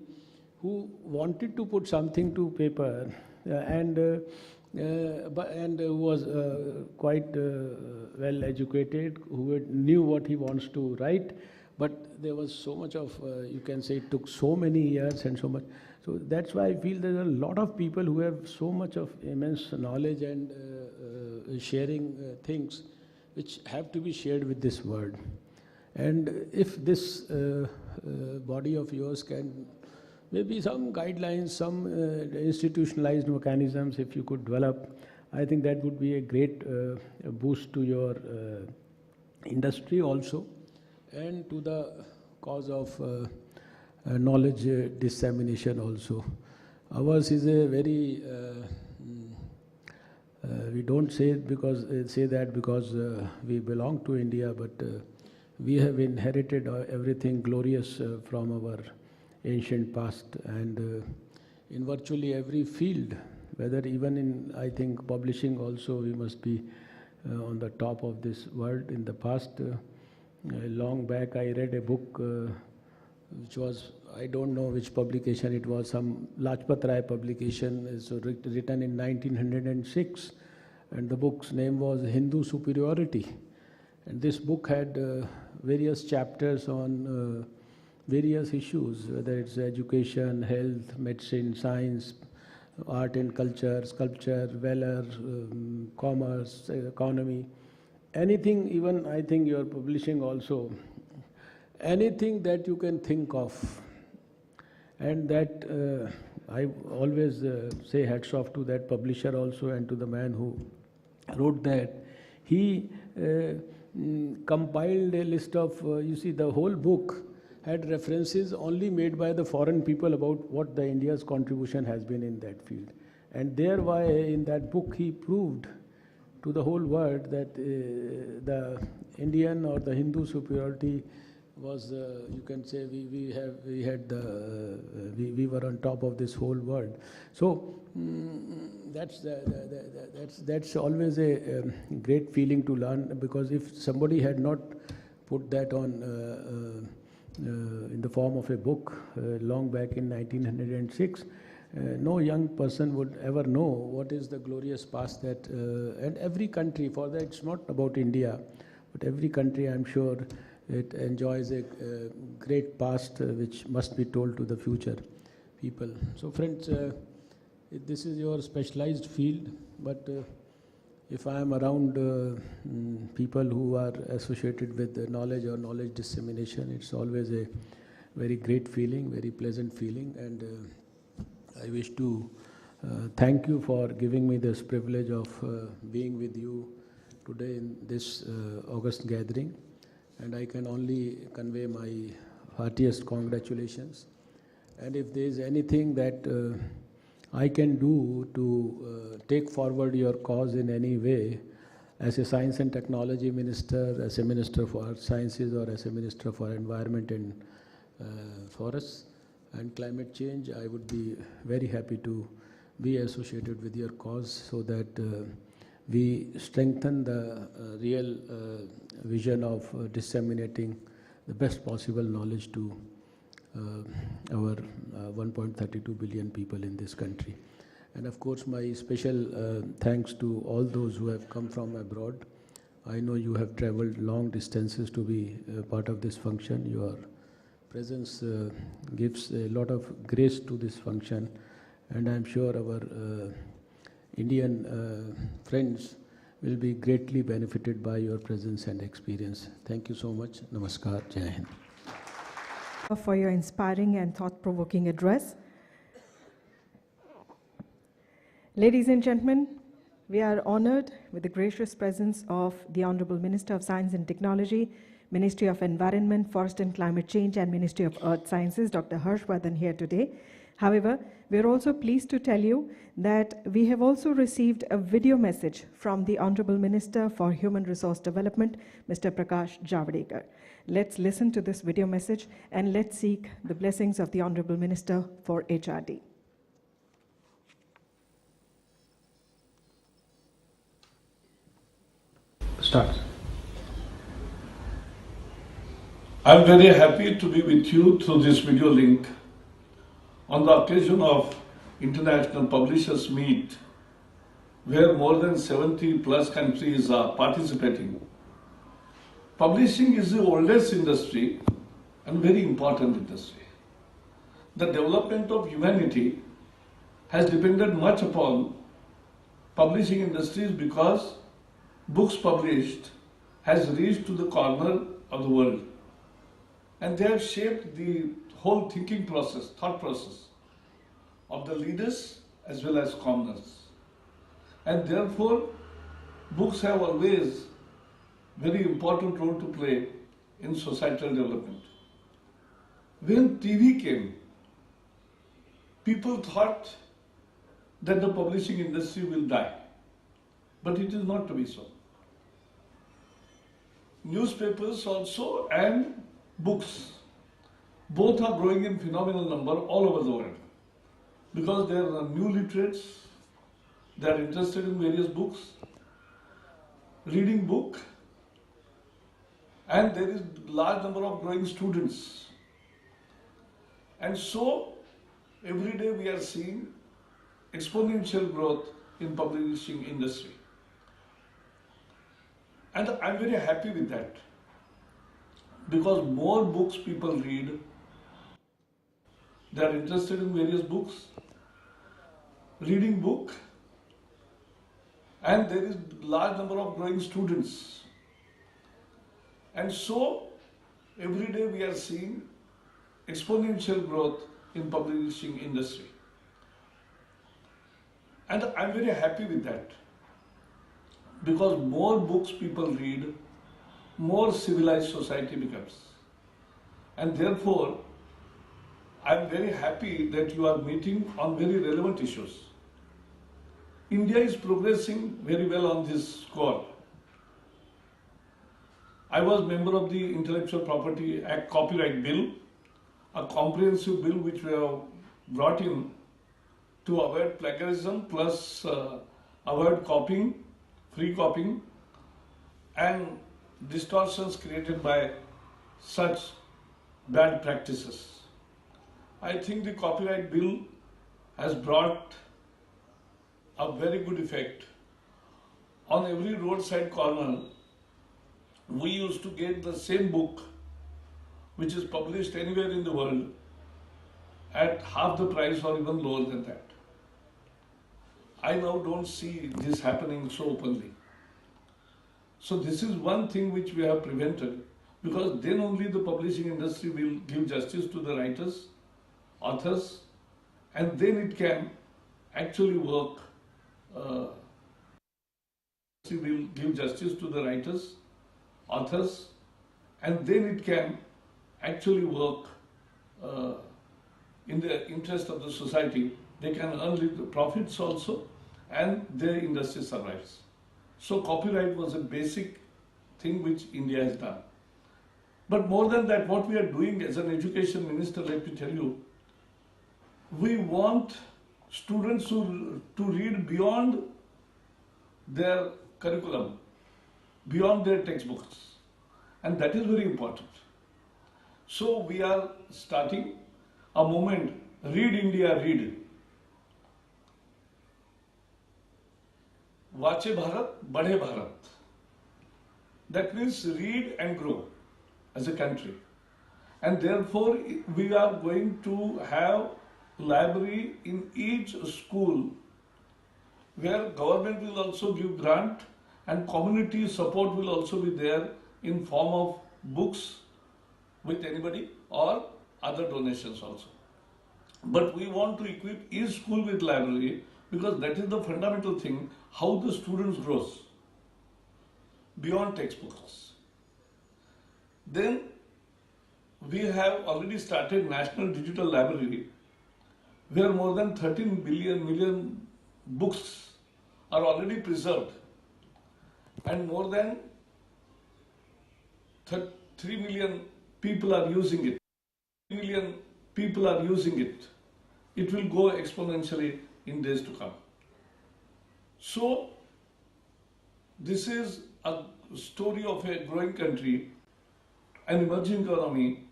who wanted to put something to paper and who was quite well educated, who knew what he wants to write, but there was so much of, you can say it took so many years and so much. So that's why I feel there are a lot of people who have so much of immense knowledge and sharing things which have to be shared with this world. And if this body of yours can, maybe some guidelines, some institutionalized mechanisms, if you could develop, I think that would be a great boost to your industry also, and to the cause of knowledge dissemination also. Ours is a very, we don't say that because we belong to India, but we have inherited everything glorious from our ancient past, and in virtually every field, whether even in, I think, publishing also, we must be on the top of this world. In the past, long back, I read a book which was, I don't know which publication it was, some Lajpat Rai publication, is written in 1906, and the book's name was Hindu Superiority. And this book had various chapters on various issues, whether it's education, health, medicine, science, art and culture, sculpture, valor, commerce, economy, anything. Even I think you are publishing also, anything that you can think of. And that I always say hats off to that publisher also, and to the man who wrote that. He compiled a list of, you see, the whole book had references only made by the foreign people about what the India's contribution has been in that field. And thereby, in that book, he proved to the whole world that the Indian or the Hindu superiority was, you can say, we were on top of this whole world. So that's always a great feeling to learn, because if somebody had not put that on in the form of a book long back in 1906, no young person would ever know what is the glorious past that, and every country, for that it's not about India, but every country, I'm sure, it enjoys a great past which must be told to the future people. So friends, this is your specialized field, but if I am around people who are associated with knowledge or knowledge dissemination, it's always a very great feeling, very pleasant feeling, and I wish to thank you for giving me this privilege of being with you today in this August gathering. And I can only convey my heartiest congratulations. And if there is anything that I can do to take forward your cause in any way, as a science and technology minister, as a minister for earth sciences, or as a minister for environment and forests and climate change, I would be very happy to be associated with your cause, so that we strengthen the real vision of disseminating the best possible knowledge to our 1.32 billion people in this country. And of course, my special thanks to all those who have come from abroad. I know you have traveled long distances to be part of this function. Your presence gives a lot of grace to this function, and I'm sure our Indian friends will be greatly benefited by your presence and experience. Thank you so much. Namaskar. Jai Hind. For your inspiring and thought-provoking address. Ladies and gentlemen, we are honored with the gracious presence of the Honorable Minister of Science and Technology, Ministry of Environment, Forest and Climate Change, and Ministry of Earth Sciences, Dr. Harshvardhan, here today. However, we are also pleased to tell you that we have also received a video message from the Honorable Minister for Human Resource Development, Mr. Prakash Javadekar. Let's listen to this video message and let's seek the blessings of the Honorable Minister for HRD. Start. I'm very happy to be with you through this video link on the occasion of International Publishers Meet, where more than 70 plus countries are participating. Publishing is the oldest industry and very important industry. The development of humanity has depended much upon publishing industries, because books published has reached to the corner of the world, and they have shaped the whole thinking process, thought process of the leaders as well as commoners. And therefore, books have always very important role to play in societal development. When TV came, people thought that the publishing industry will die, but it is not to be so. Newspapers also and books Both are growing in phenomenal number all over the world because there are new literates, they are interested in various books, reading book, and there is large number of growing students. And so every day we are seeing exponential growth in publishing industry. And I'm very happy with that because more books people read, they are interested in various books, reading book, and there is large number of growing students. And so every day we are seeing exponential growth in publishing industry. And I'm very happy with that because more books people read, more civilized society becomes. And therefore, I'm very happy that you are meeting on very relevant issues. India is progressing very well on this score. I was member of the Intellectual Property Act Copyright Bill, a comprehensive bill which we have brought in to avoid plagiarism plus avoid copying, free copying, and distortions created by such bad practices. I think the copyright bill has brought a very good effect. On every roadside corner, we used to get the same book which is published anywhere in the world at half the price or even lower than that. I now don't see this happening so openly. So this is one thing which we have prevented because then only the publishing industry will give justice to the writers, authors, and then it can actually work. Will give justice to the writers, authors, and then it can actually work in the interest of the society. They can earn little profits also, and their industry survives. So copyright was a basic thing which India has done. But more than that, what we are doing as an education minister, let me tell you, we want students to read beyond their curriculum, beyond their textbooks, and that is very important. So we are starting a movement, Read India, Read. Vache Bharat, Badhe Bharat. That means read and grow as a country. And therefore, we are going to have library in each school where government will also give grant and community support will also be there in form of books with anybody or other donations also. But we want to equip each school with library because that is the fundamental thing, how the students grows beyond textbooks. Then we have already started National Digital Library where more than 13 million books are already preserved and more than 3 million people are using it. 3 million people are using it. It will go exponentially in days to come. So, this is a story of a growing country, an emerging economy,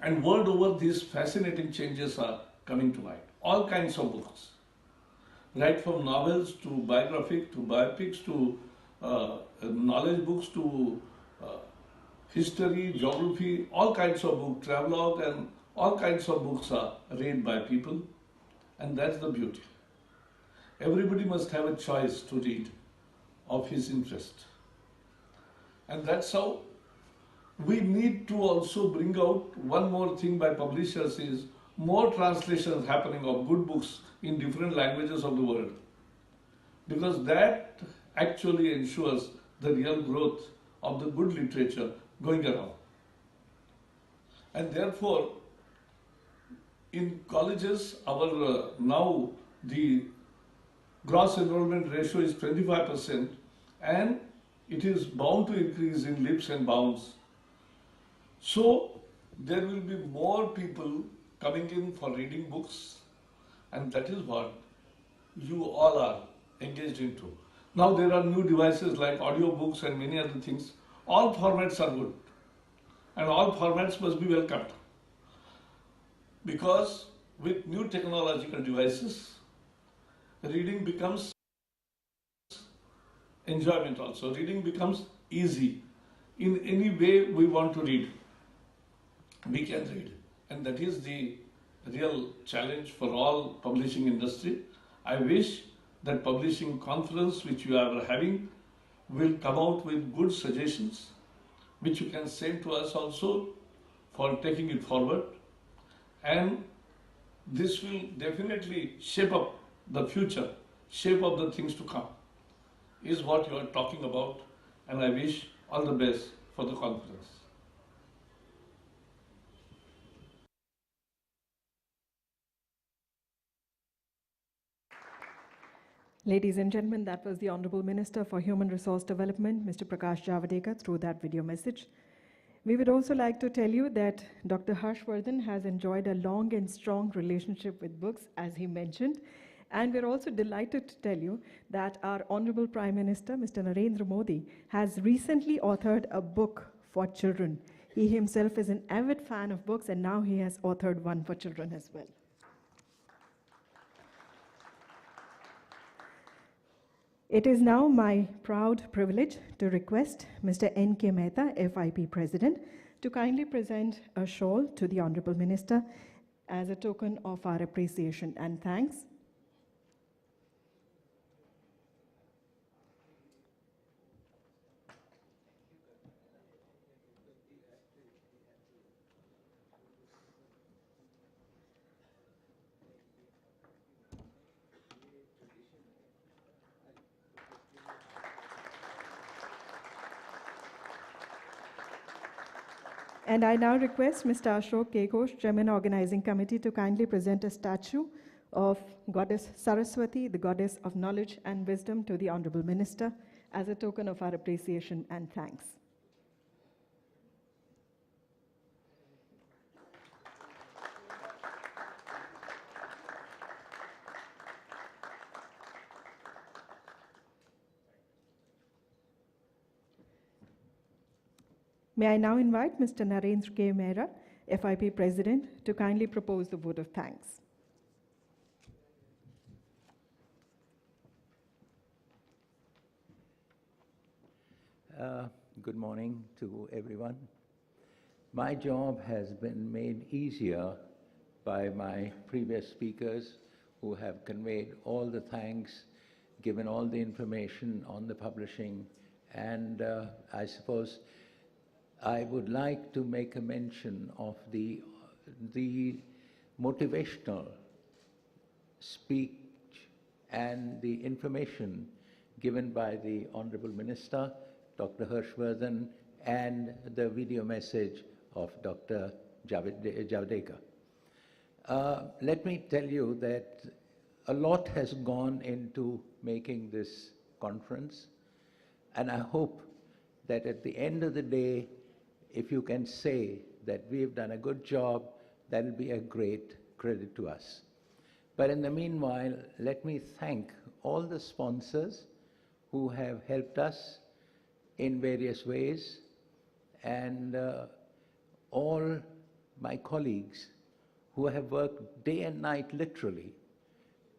and world over these fascinating changes are coming to light. All kinds of books, right from novels to biographic to biopics to knowledge books to history, geography, all kinds of books, travelogue, and all kinds of books are read by people, and that's the beauty. Everybody must have a choice to read of his interest. And that's how we need to also bring out one more thing by publishers is more translations happening of good books in different languages of the world. Because that actually ensures the real growth of the good literature going around. And therefore, in colleges, our now the gross enrollment ratio is 25% and it is bound to increase in leaps and bounds. So there will be more people coming in for reading books, and that is what you all are engaged into. Now there are new devices like audio books and many other things. All formats are good, and all formats must be welcomed. Because with new technological devices, reading becomes enjoyment also. Reading becomes easy. In any way we want to read, we can read. And that is the real challenge for all publishing industry. I wish that publishing conference which you are having will come out with good suggestions, which you can send to us also for taking it forward. And this will definitely shape up the future, shape up the things to come, is what you are talking about, and I wish all the best for the conference. Ladies and gentlemen, that was the Honorable Minister for Human Resource Development, Mr. Prakash Javadekar, through that video message. We would also like to tell you that Dr. Harshvardhan has enjoyed a long and strong relationship with books, as he mentioned. And we're also delighted to tell you that our Honorable Prime Minister, Mr. Narendra Modi, has recently authored a book for children. He himself is an avid fan of books, and now he has authored one for children as well. It is now my proud privilege to request Mr. N.K. Mehta, FIP President, to kindly present a shawl to the Honorable Minister as a token of our appreciation and thanks. And I now request Mr. Ashok Kekosh, Chairman Organizing Committee, to kindly present a statue of Goddess Saraswati, the Goddess of Knowledge and Wisdom, to the Honorable Minister as a token of our appreciation and thanks. May I now invite Mr. Narendra K. Mehra, FIP President, to kindly propose the vote of thanks. Good morning to everyone. My job has been made easier by my previous speakers who have conveyed all the thanks, given all the information on the publishing, and I suppose I would like to make a mention of the motivational speech and the information given by the Honorable Minister, Dr. Harshvardhan, and the video message of Dr. Javadekar. Let me tell you that a lot has gone into making this conference, and I hope that at the end of the day, if you can say that we've done a good job, that will be a great credit to us. But in the meanwhile, let me thank all the sponsors who have helped us in various ways, and all my colleagues who have worked day and night literally.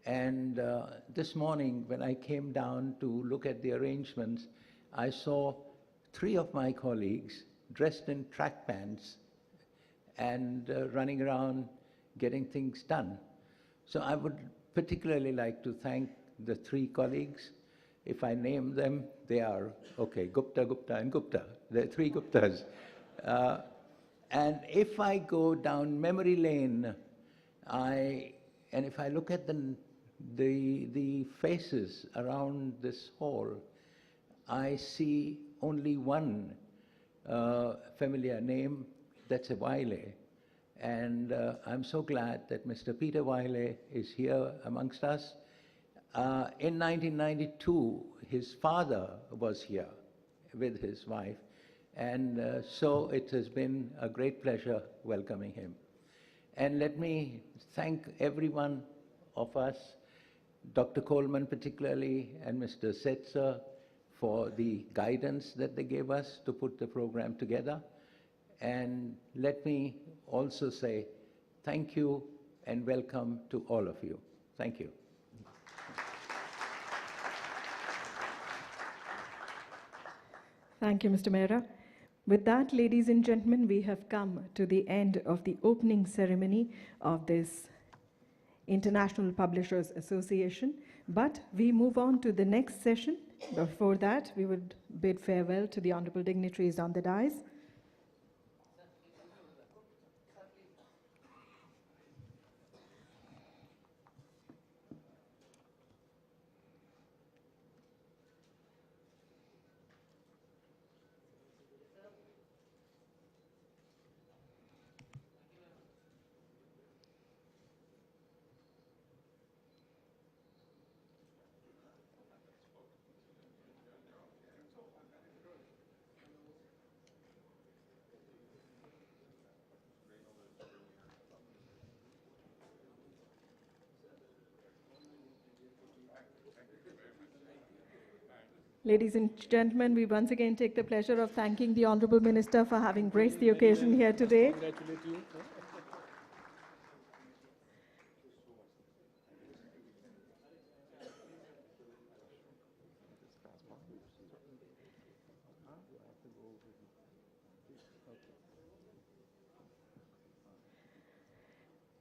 And this morning when I came down to look at the arrangements, I saw 3 of my colleagues dressed in track pants and running around getting things done. So I would particularly like to thank the 3 colleagues. If I name them, they are, okay, Gupta, Gupta, and Gupta. There are 3 Guptas. And if I go down memory lane, and if I look at the faces around this hall, I see only one familiar name, that's a Wiley. And I'm so glad that Mr. Peter Wiley is here amongst us. In 1992, his father was here with his wife, And so it has been a great pleasure welcoming him. And let me thank every one of us, Dr. Coleman particularly, and Mr. Setzer, for the guidance that they gave us to put the program together. And let me also say thank you and welcome to all of you. Thank you. Thank you, Mr. Mehra. With that, ladies and gentlemen, we have come to the end of the opening ceremony of this International Publishers Association. But we move on to the next session. Before that, we would bid farewell to the honorable dignitaries on the dais. Ladies and gentlemen, we once again take the pleasure of thanking the Honorable Minister for having graced the occasion here today. Congratulate you.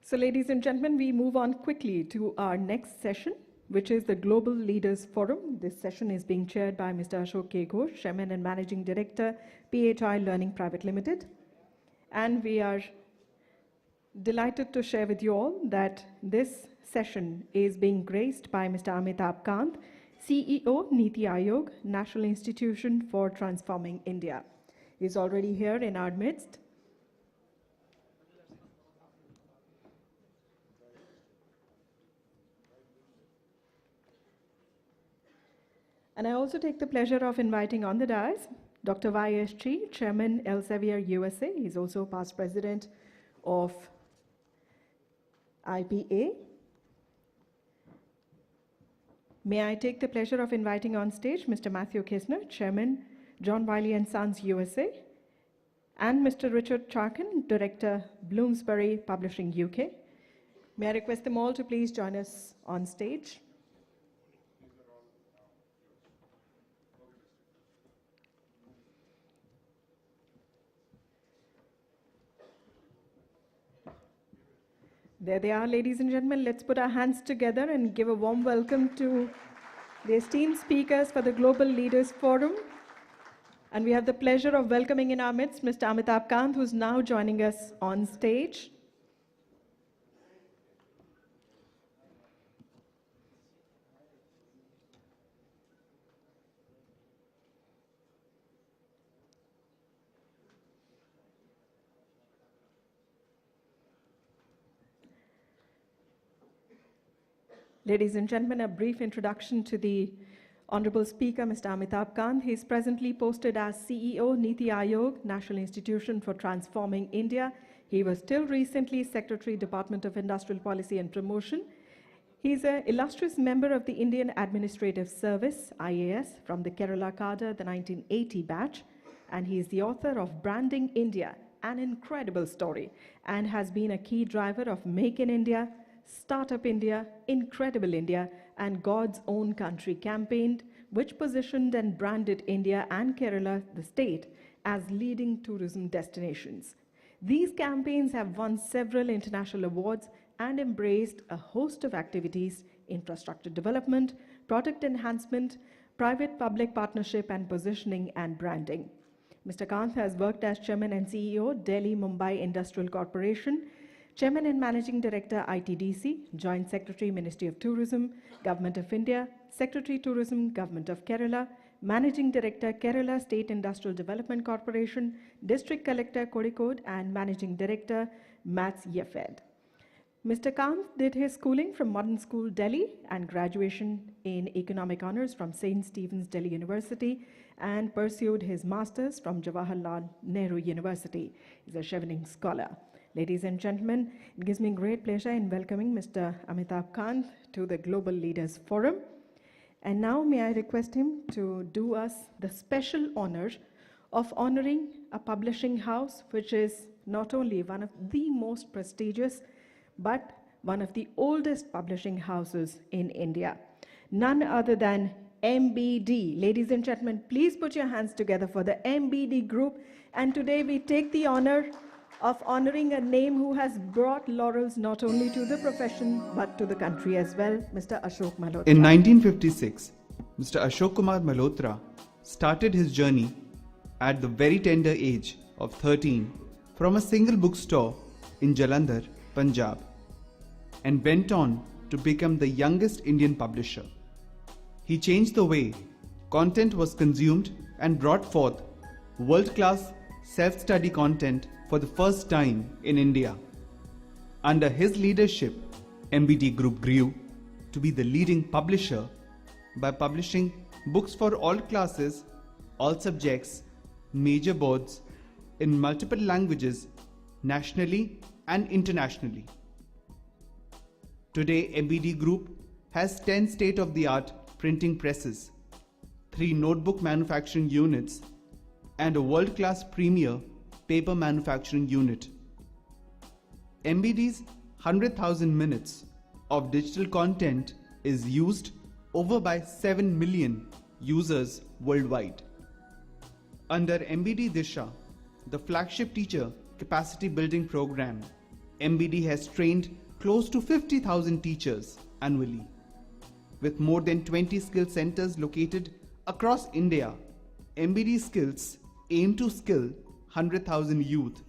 So, ladies and gentlemen, we move on quickly to our next session, which is the Global Leaders Forum. This session is being chaired by Mr. Ashok K. Ghosh, Chairman and Managing Director, PHI Learning Private Limited. And we are delighted to share with you all that this session is being graced by Mr. Amitabh Kant, CEO, Niti Aayog, National Institution for Transforming India. He is already here in our midst. And I also take the pleasure of inviting on the dais Dr. Y.S. Chi, Chairman Elsevier USA. He's also past president of IPA. May I take the pleasure of inviting on stage Mr. Matthew Kisner, Chairman, John Wiley & Sons USA, and Mr. Richard Charkin, Director, Bloomsbury Publishing UK. May I request them all to please join us on stage. There they are, ladies and gentlemen. Let's put our hands together and give a warm welcome to the esteemed speakers for the Global Leaders Forum. And we have the pleasure of welcoming in our midst Mr. Amitabh Kant, who's now joining us on stage. Ladies and gentlemen, a brief introduction to the Honorable Speaker, Mr. Amitabh Kant. He is presently posted as CEO, Niti Aayog, National Institution for Transforming India. He was till recently Secretary, Department of Industrial Policy and Promotion. He is an illustrious member of the Indian Administrative Service, IAS, from the Kerala cadre, the 1980 batch, and he is the author of Branding India, an incredible story, and has been a key driver of Make in India, Startup India, Incredible India, and God's Own Country campaign, which positioned and branded India and Kerala, the state, as leading tourism destinations. These campaigns have won several international awards and embraced a host of activities: infrastructure development, product enhancement, private-public partnership, and positioning and branding. Mr. Kant has worked as Chairman and CEO, Delhi Mumbai Industrial Corporation, Chairman and Managing Director, ITDC, Joint Secretary, Ministry of Tourism, Government of India, Secretary Tourism, Government of Kerala, Managing Director, Kerala State Industrial Development Corporation, District Collector, Kozhikode, and Managing Director, MATS YEFED. Mr. Kant did his schooling from Modern School, Delhi, and graduation in Economic Honors from St. Stephen's Delhi University, and pursued his master's from Jawaharlal Nehru University. He's a Chevening scholar. Ladies and gentlemen, it gives me great pleasure in welcoming Mr. Amitabh Kant to the Global Leaders Forum. And now may I request him to do us the special honor of honoring a publishing house which is not only one of the most prestigious but one of the oldest publishing houses in India. None other than MBD. Ladies and gentlemen, please put your hands together for the MBD group. And today we take the honor of honoring a name who has brought laurels not only to the profession but to the country as well, Mr. Ashok Malhotra. In 1956, Mr. Ashok Kumar Malhotra started his journey at the very tender age of 13 from a single bookstore in Jalandhar, Punjab, and went on to become the youngest Indian publisher. He changed the way content was consumed and brought forth world-class self-study content for the first time in India. Under his leadership, MBD Group grew to be the leading publisher by publishing books for all classes, all subjects, major boards in multiple languages, nationally and internationally. Today, MBD Group has 10 state-of-the-art printing presses, 3 notebook manufacturing units, and a world-class premier paper manufacturing unit. MBD's 100,000 minutes of digital content is used over by 7 million users worldwide. Under MBD Disha, the flagship teacher capacity building program, MBD has trained close to 50,000 teachers annually. With more than 20 skill centers located across India, MBD Skills aim to skill 100,000 youth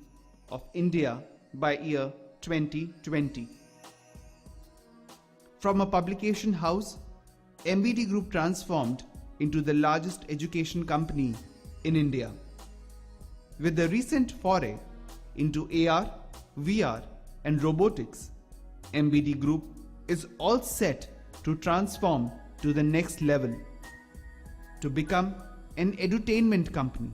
of India by year 2020. From a publication house, MBD Group transformed into the largest education company in India. With the recent foray into AR, VR and robotics, MBD Group is all set to transform to the next level, to become an edutainment company.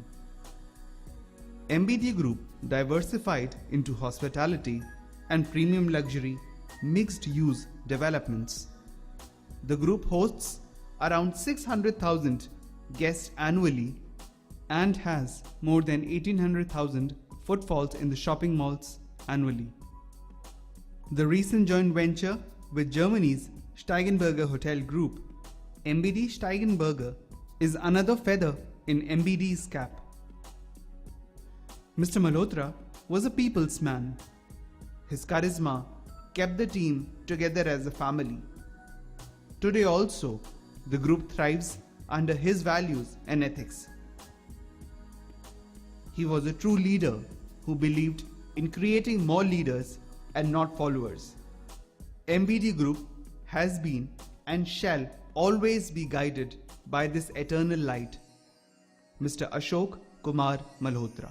MBD Group diversified into hospitality and premium luxury mixed-use developments. The group hosts around 600,000 guests annually and has more than 1800,000 footfalls in the shopping malls annually. The recent joint venture with Germany's Steigenberger Hotel Group, MBD Steigenberger, is another feather in MBD's cap. Mr. Malhotra was a people's man. His charisma kept the team together as a family. Today also, the group thrives under his values and ethics. He was a true leader who believed in creating more leaders and not followers. MBD Group has been and shall always be guided by this eternal light, Mr. Ashok Kumar Malhotra.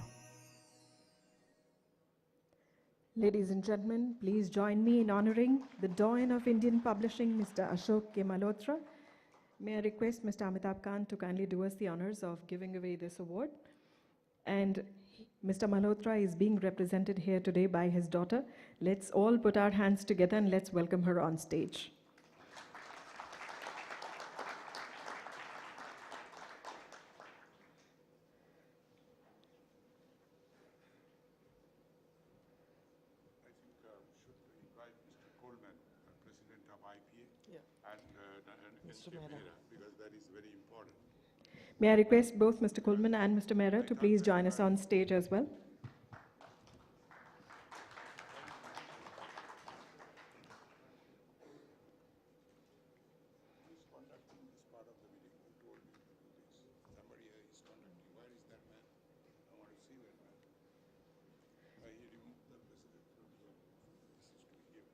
Ladies and gentlemen, please join me in honoring the Doyen of Indian Publishing, Mr. Ashok K. Malhotra. May I request Mr. Amitabh Kant to kindly do us the honors of giving away this award. And Mr. Malhotra is being represented here today by his daughter. Let's all put our hands together and let's welcome her on stage. I think should invite Mr. Coleman, President of IPA, and Mr. Mehra, because that is very important. May I request both Mr. Coleman and Mr. Mehra to please join us on stage as well. Who's conducting this part of the meeting? Who told you to do this? Somebody is conducting. Where is that man? I want to see that man. He removed the president from the. This is to him.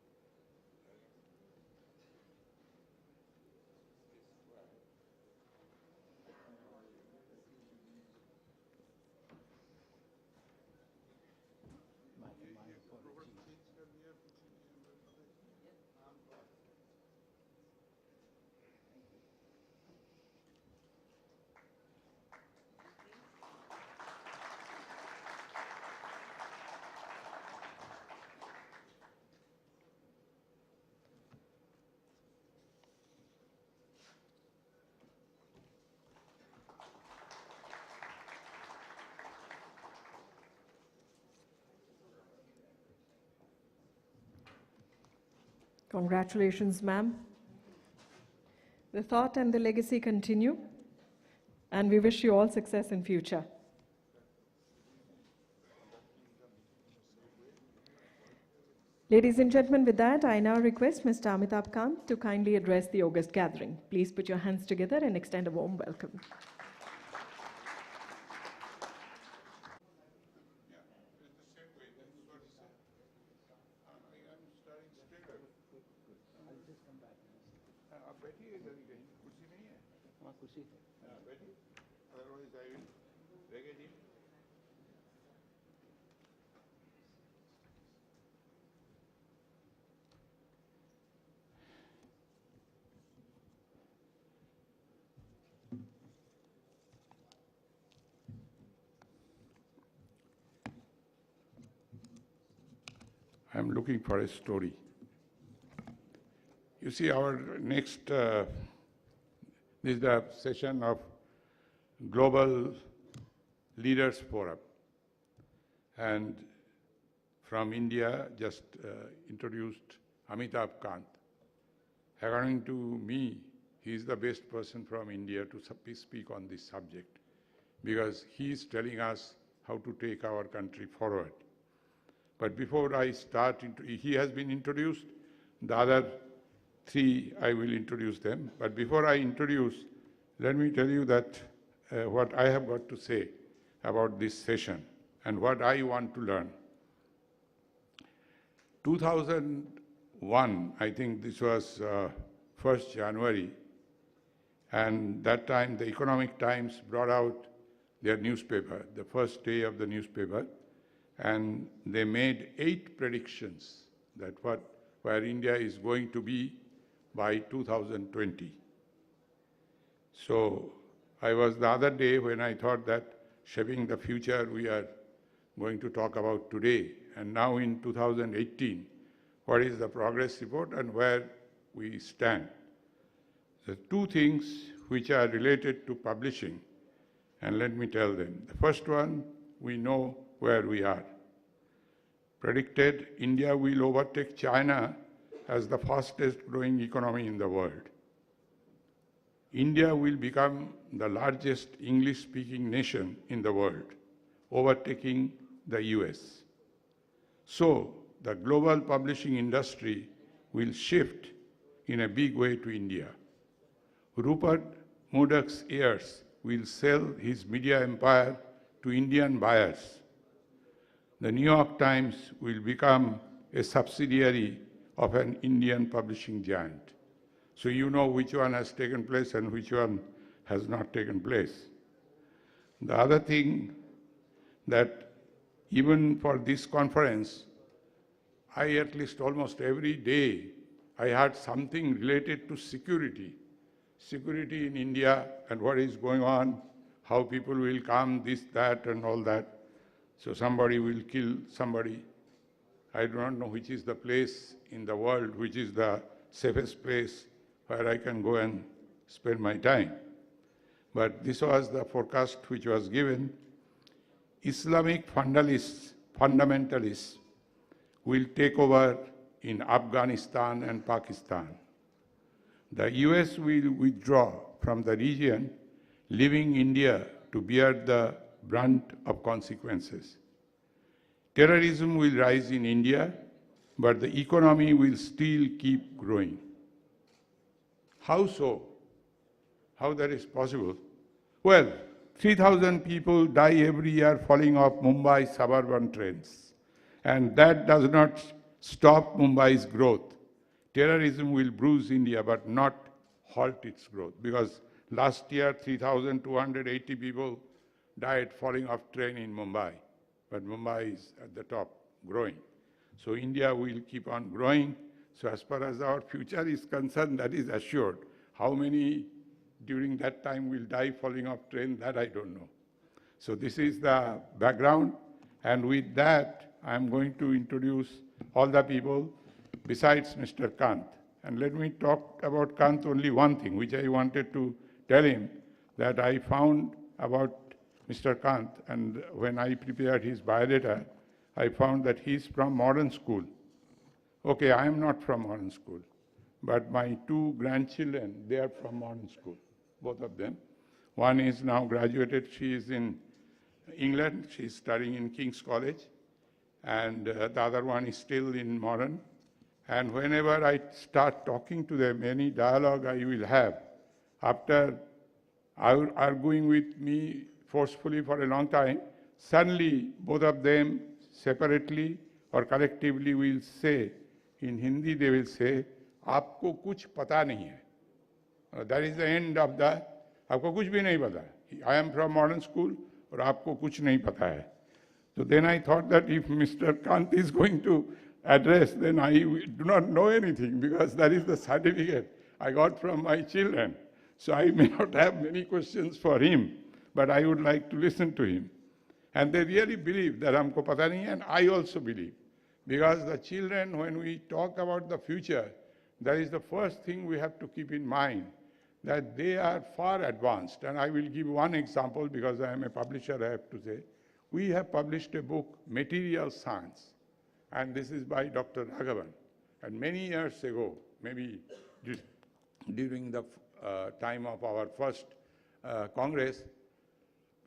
Congratulations, ma'am. The thought and the legacy continue, and we wish you all success in future. Ladies and gentlemen, with that, I now request Mr. Amitabh Kant to kindly address the august gathering. Please put your hands together and extend a warm welcome. I'm looking for a story. You see, our next, this is the session of Global Leaders Forum. And from India, just introduced Amitabh Kant. According to me, he is the best person from India to speak on this subject, because he is telling us how to take our country forward. But before I start, he has been introduced. The other three, I will introduce them. But before I introduce, let me tell you that what I have got to say about this session and what I want to learn. 2001, I think this was 1st January, and that time the Economic Times brought out their newspaper, the first day of the newspaper, and they made 8 predictions that where India is going to be by 2020. So I was the other day when I thought that shaping the future we are going to talk about today, and now in 2018, what is the progress report and where we stand. The 2 things which are related to publishing, and let me tell them. The first one, we know where we are. Predicted India will overtake China as the fastest growing economy in the world. India will become the largest English-speaking nation in the world, overtaking the US. So the global publishing industry will shift in a big way to India. Rupert Murdoch's heirs will sell his media empire to Indian buyers. The New York Times will become a subsidiary of an Indian publishing giant. So you know which one has taken place and which one has not taken place. The other thing that even for this conference, I at least almost every day, I heard something related to security. Security in India and what is going on, how people will come, this, that, and all that. So somebody will kill somebody. I do not know which is the place in the world, which is the safest place where I can go and spend my time. But this was the forecast which was given. Islamic fundamentalists will take over in Afghanistan and Pakistan. The US will withdraw from the region, leaving India to bear the brunt of consequences. Terrorism will rise in India, but the economy will still keep growing. How so? How that is possible? Well, 3,000 people die every year falling off Mumbai suburban trains. And that does not stop Mumbai's growth. Terrorism will bruise India, but not halt its growth. Because last year, 3,280 people died falling off train in Mumbai. But Mumbai is at the top, growing. So India will keep on growing. So as far as our future is concerned, that is assured. How many during that time will die falling off train, that I don't know. So this is the background. And with that, I'm going to introduce all the people besides Mr. Kant. And let me talk about Kant only one thing, which I wanted to tell him, that I found about Mr. Kant, and when I prepared his biodata, I found that he's from modern school. Okay, I am not from modern school, but my two grandchildren, they are from modern school, both of them. One is now graduated, she is in England, she is studying in King's College, and the other one is still in modern. And whenever I start talking to them, any dialogue I will have, after arguing with me forcefully for a long time, suddenly both of them separately or collectively will say, in Hindi they will say, आपको कुछ पता नहीं है. That is the end of the, आपको कुछ भी नहीं पता. I am from modern school, और आपको कुछ नहीं पता है. So then I thought that if Mr. Kant is going to address, then I do not know anything, because that is the certificate I got from my children. So I may not have many questions for him, but I would like to listen to him. And they really believe that हमको पता नहीं है, and I also believe. Because the children, when we talk about the future, that is the first thing we have to keep in mind, that they are far advanced. And I will give one example, because I am a publisher, I have to say. We have published a book, Material Science, and this is by Dr. Raghavan. And many years ago, maybe during the time of our first Congress,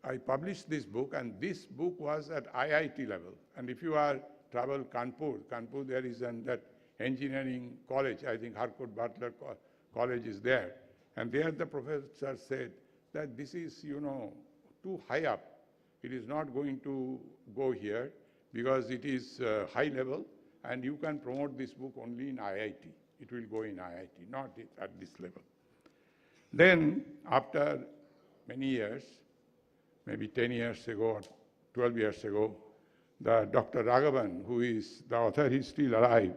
I published this book, and this book was at IIT level. And if you are travel Kanpur, there is that engineering college, I think Harcourt Butler College is there. And there the professor said that this is, too high up. It is not going to go here because it is high level, and you can promote this book only in IIT. It will go in IIT, not at this level. Then, after many years, maybe 10 years ago or 12 years ago, the Dr. Raghavan, who is the author, is still alive.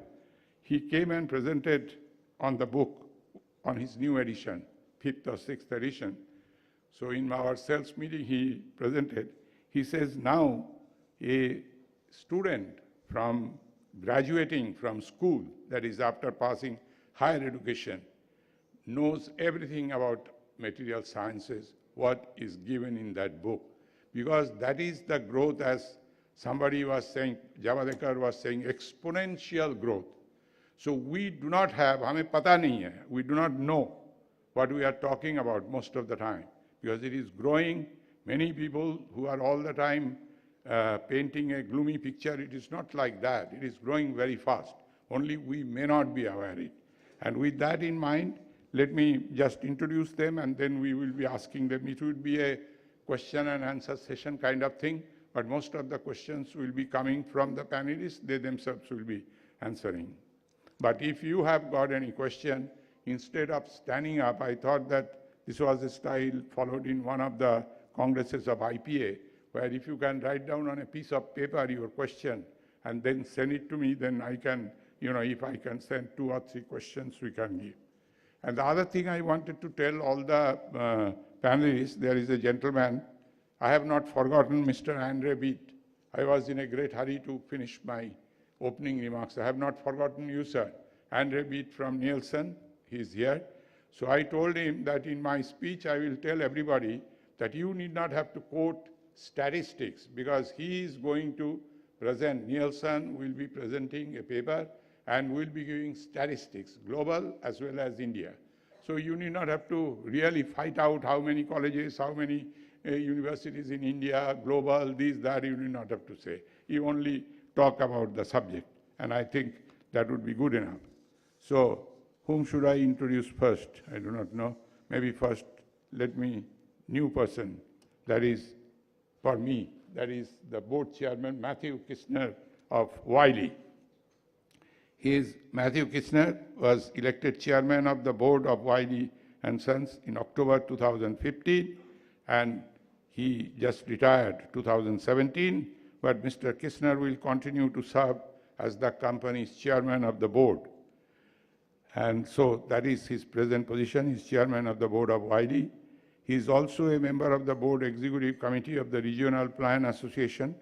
He came and presented on the book on his new edition, 5th or 6th edition. So in our sales meeting, he presented. He says now a student from graduating from school, that is after passing higher education, knows everything about material sciences, what is given in that book. Because that is the growth, as somebody was saying, Javadekar was saying, exponential growth. So we do not have, हमें पता नहीं है, we do not know what we are talking about most of the time, because it is growing. Many people who are all the time painting a gloomy picture, it is not like that. It is growing very fast. Only we may not be aware of it. And with that in mind, let me just introduce them, and then we will be asking them. It will be a question and answer session kind of thing, but most of the questions will be coming from the panelists. They themselves will be answering. But if you have got any question, instead of standing up, I thought that this was a style followed in one of the congresses of IPA, where if you can write down on a piece of paper your question and then send it to me, then I can, if I can send 2 or 3 questions, we can give. And the other thing I wanted to tell all the panelists, there is a gentleman, I have not forgotten Mr. Andre Beat. I was in a great hurry to finish my opening remarks. I have not forgotten you, sir. Andre Beat from Nielsen, he is here. So I told him that in my speech, I will tell everybody that you need not have to quote statistics, because he is going to present, Nielsen will be presenting a paper and will be giving statistics, global as well as India. So you need not have to really fight out how many colleges, how many universities in India, global, this, that, you need not have to say. You only talk about the subject, and I think that would be good enough. So whom should I introduce first? I do not know. Maybe first, let me, new person, that is, for me, that is the board chairman, Matthew Kistner of Wiley. Matthew Kistner was elected chairman of the board of Wiley and Sons in October 2015, and he just retired 2017, but Mr. Kistner will continue to serve as the company's chairman of the board. And so that is his present position. He's chairman of the board of Wiley. He is also a member of the board executive committee of the Regional Plan Association,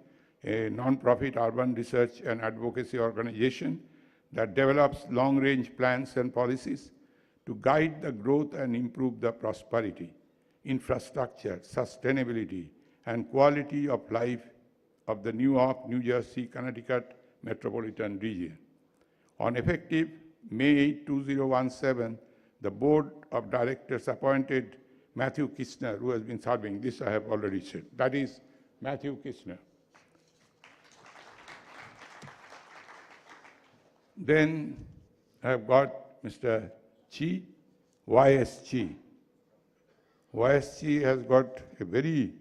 a non-profit urban research and advocacy organization that develops long-range plans and policies to guide the growth and improve the prosperity, infrastructure, sustainability, and quality of life of the New York, New Jersey, Connecticut metropolitan region. On effective May 8, 2017, the board of directors appointed Matthew Kistner, who has been serving. This I have already said. That is Matthew Kistner. Then I have got Mr. Chi, Y.S. Chi. Y.S. Chi has got a very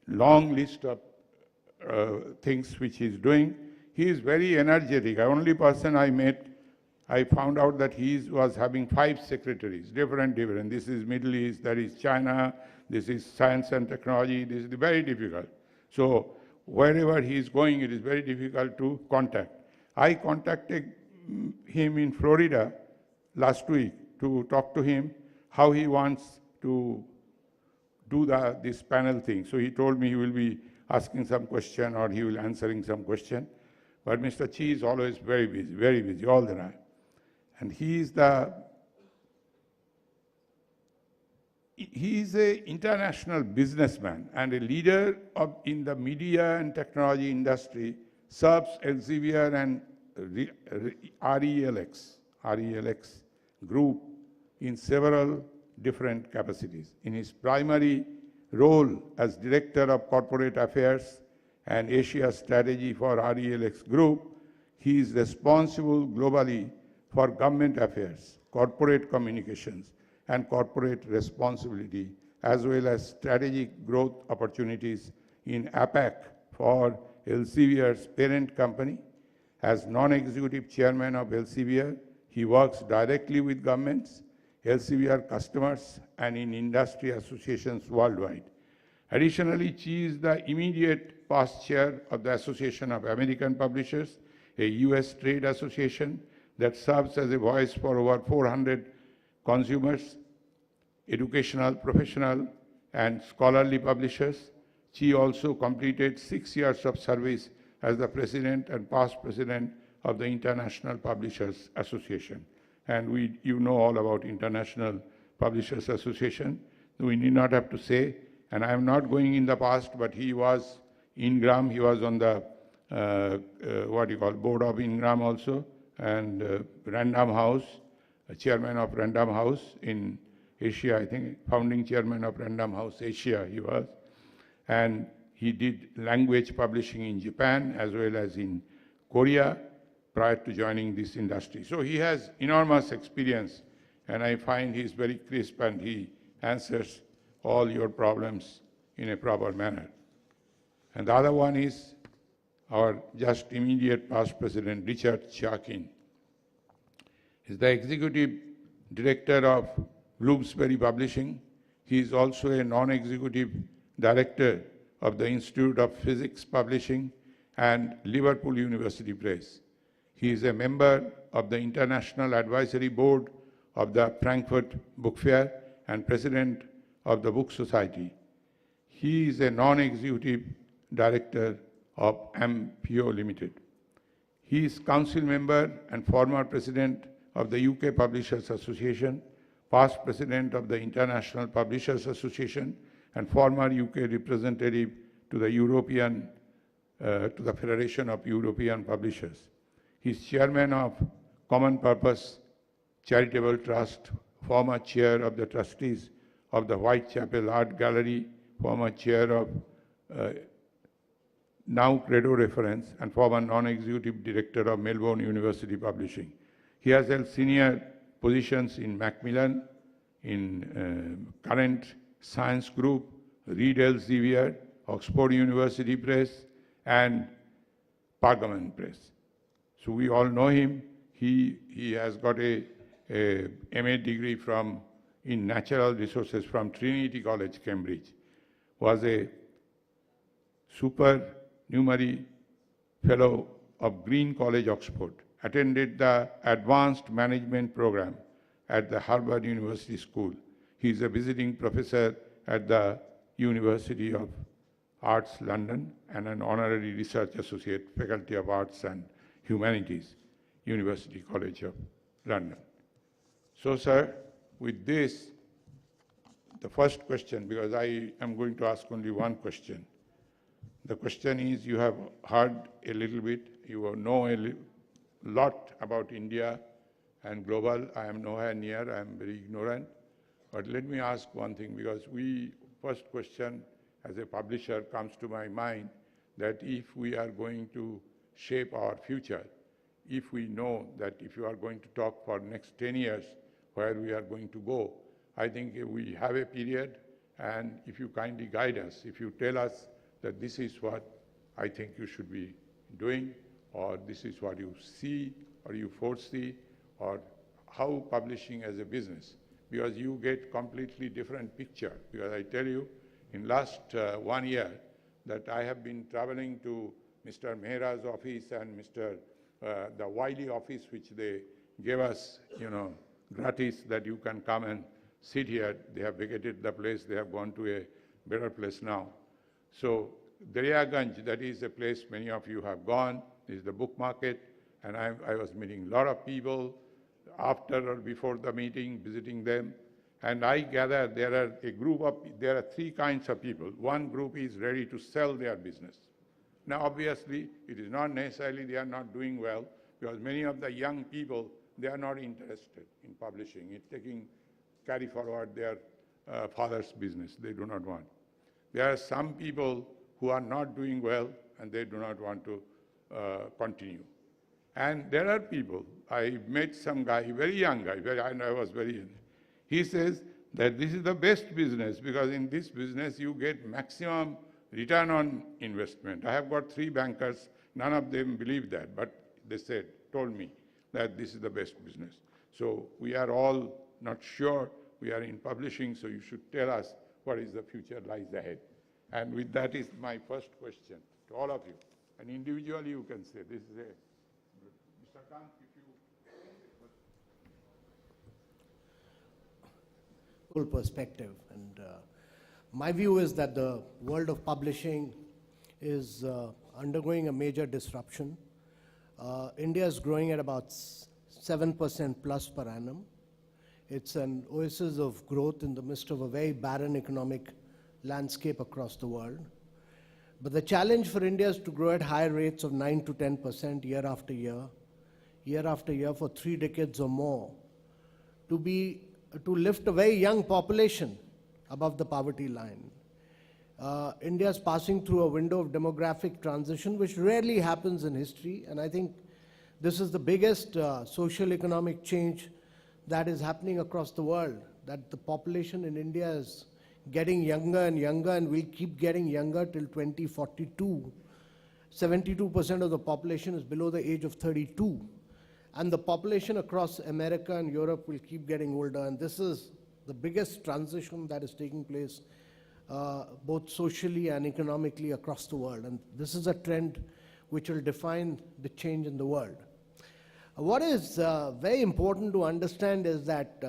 long list of things which he is doing. He is very energetic. The only person I met, I found out that he was having 5 secretaries, different. This is Middle East, that is China, this is science and technology. This is very difficult. So wherever he is going, it is very difficult to contact. I contacted him in Florida last week to talk to him how he wants to do this panel thing. So he told me he will be asking some question or he will answering some question. But Mr. Chi is always very busy all the time. And he is an international businessman and a leader in the media and technology industry, serves Elsevier and RELX group in several different capacities. In his primary role as Director of Corporate Affairs and Asia Strategy for RELX Group, he is responsible globally for government affairs, corporate communications, and corporate responsibility, as well as strategic growth opportunities in APAC for Elsevier's parent company. As non-executive chairman of Elsevier, he works directly with governments, Elsevier customers, and in industry associations worldwide. Additionally, Chi is the immediate past chair of the Association of American Publishers, a US trade association that serves as a voice for over 400 consumers, educational, professional, and scholarly publishers. Chi also completed 6 years of service as the president and past president of the International Publishers Association. And you know all about International Publishers Association. We need not have to say, and I am not going in the past, but he was Ingram, he was on the board of Ingram also, and Random House, chairman of Random House in Asia, I think, founding chairman of Random House Asia he was. And he did language publishing in Japan as well as in Korea prior to joining this industry. So he has enormous experience, and I find he's very crisp and he answers all your problems in a proper manner. And the other one is our just immediate past president, Richard Chakin. He's the executive director of Bloomsbury Publishing. He is also a non-executive director of the Institute of Physics Publishing and Liverpool University Press. He is a member of the International Advisory Board of the Frankfurt Book Fair and president of the Book Society. He is a non-executive director of MPO Limited. He is council member and former president of the UK Publishers Association, past president of the International Publishers Association, and former UK representative to the Federation of European Publishers. He is chairman of Common Purpose Charitable Trust, former chair of the trustees of the Whitechapel Art Gallery, former chair of Now Credo Reference, and former non-executive director of Melbourne University Publishing. He has held senior positions in Macmillan, in Current Science Group, Reed Elsevier, Oxford University Press, and Pergamon Press. So we all know him. He has got a MA degree in Natural Resources from Trinity College, Cambridge. Was a supernumerary fellow of Green College, Oxford. Attended the Advanced Management Program at the Harvard University School. He is a visiting professor at the University of Arts, London, and an honorary research associate, Faculty of Arts and Humanities, University College of London. So, sir, with this, the first question, because I am going to ask only one question. The question is, you have heard a little bit, you know lot about India and global. I am nowhere near, I am very ignorant. But let me ask one thing, because first question as a publisher comes to my mind, that if we are going to shape our future, if we know that if you are going to talk for next 10 years where we are going to go, I think we have a period, and if you kindly guide us, if you tell us that this is what I think you should be doing, or this is what you see or you foresee, or how publishing as a business, because you get completely different picture. Because I tell you, in last 1 year, that I have been traveling to Mr. Mehra's office and the Wiley office, which they gave us, gratis, that you can come and sit here. They have vacated the place. They have gone to a better place now. So Daryaganj, that is a place many of you have gone, is the book market, and I was meeting a lot of people after or before the meeting, visiting them, and I gather there are three kinds of people. One group is ready to sell their business. Now, obviously, it is not necessarily they are not doing well, because many of the young people, they are not interested in publishing. It's carry forward their father's business. They do not want. There are some people who are not doing well, and they do not want to continue. And there are people, I met some guy, very young guy, I was very young. He says that this is the best business, because in this business you get maximum return on investment. I have got 3 bankers, none of them believe that, but they told me that this is the best business. So we are all not sure. We are in publishing, so you should tell us what is the future lies ahead. And with that is my first question to all of you. And individually you can say, this is Mr. Kant, if you... Full perspective. And my view is that the world of publishing is undergoing a major disruption. India is growing at about 7% plus per annum. It's an oasis of growth in the midst of a very barren economic landscape across the world. But the challenge for India is to grow at higher rates of 9 to 10% year after year for 3 decades or more, to lift a very young population above the poverty line. India is passing through a window of demographic transition, which rarely happens in history, and I think this is the biggest social economic change that is happening across the world, that the population in India is getting younger and younger, and will keep getting younger till 2042. 72% of the population is below the age of 32. And the population across America and Europe will keep getting older, and this is the biggest transition that is taking place both socially and economically across the world. And this is a trend which will define the change in the world. What is very important to understand is that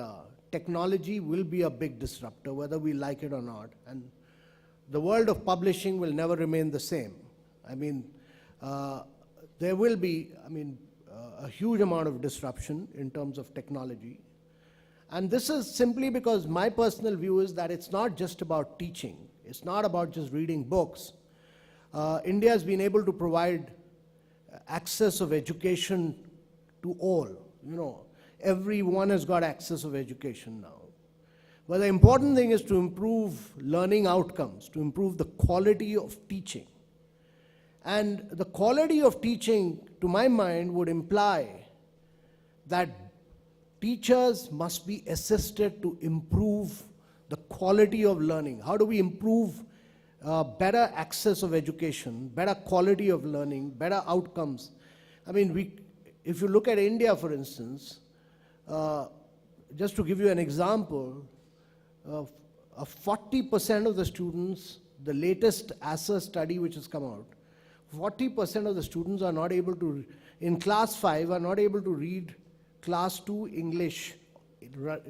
technology will be a big disruptor, whether we like it or not. And the world of publishing will never remain the same. I mean, there will be, a huge amount of disruption in terms of technology. And this is simply because my personal view is that it's not just about teaching. It's not about just reading books. India has been able to provide access of education to all. Everyone has got access of education now. But the important thing is to improve learning outcomes, to improve the quality of teaching. And the quality of teaching, to my mind, would imply that teachers must be assisted to improve the quality of learning. How do we improve better access of education, better quality of learning, better outcomes? If you look at India, for instance, just to give you an example, 40% of the students, the latest ASA study which has come out, 40% of the students are not able to, in class 5, are not able to read class 2 English,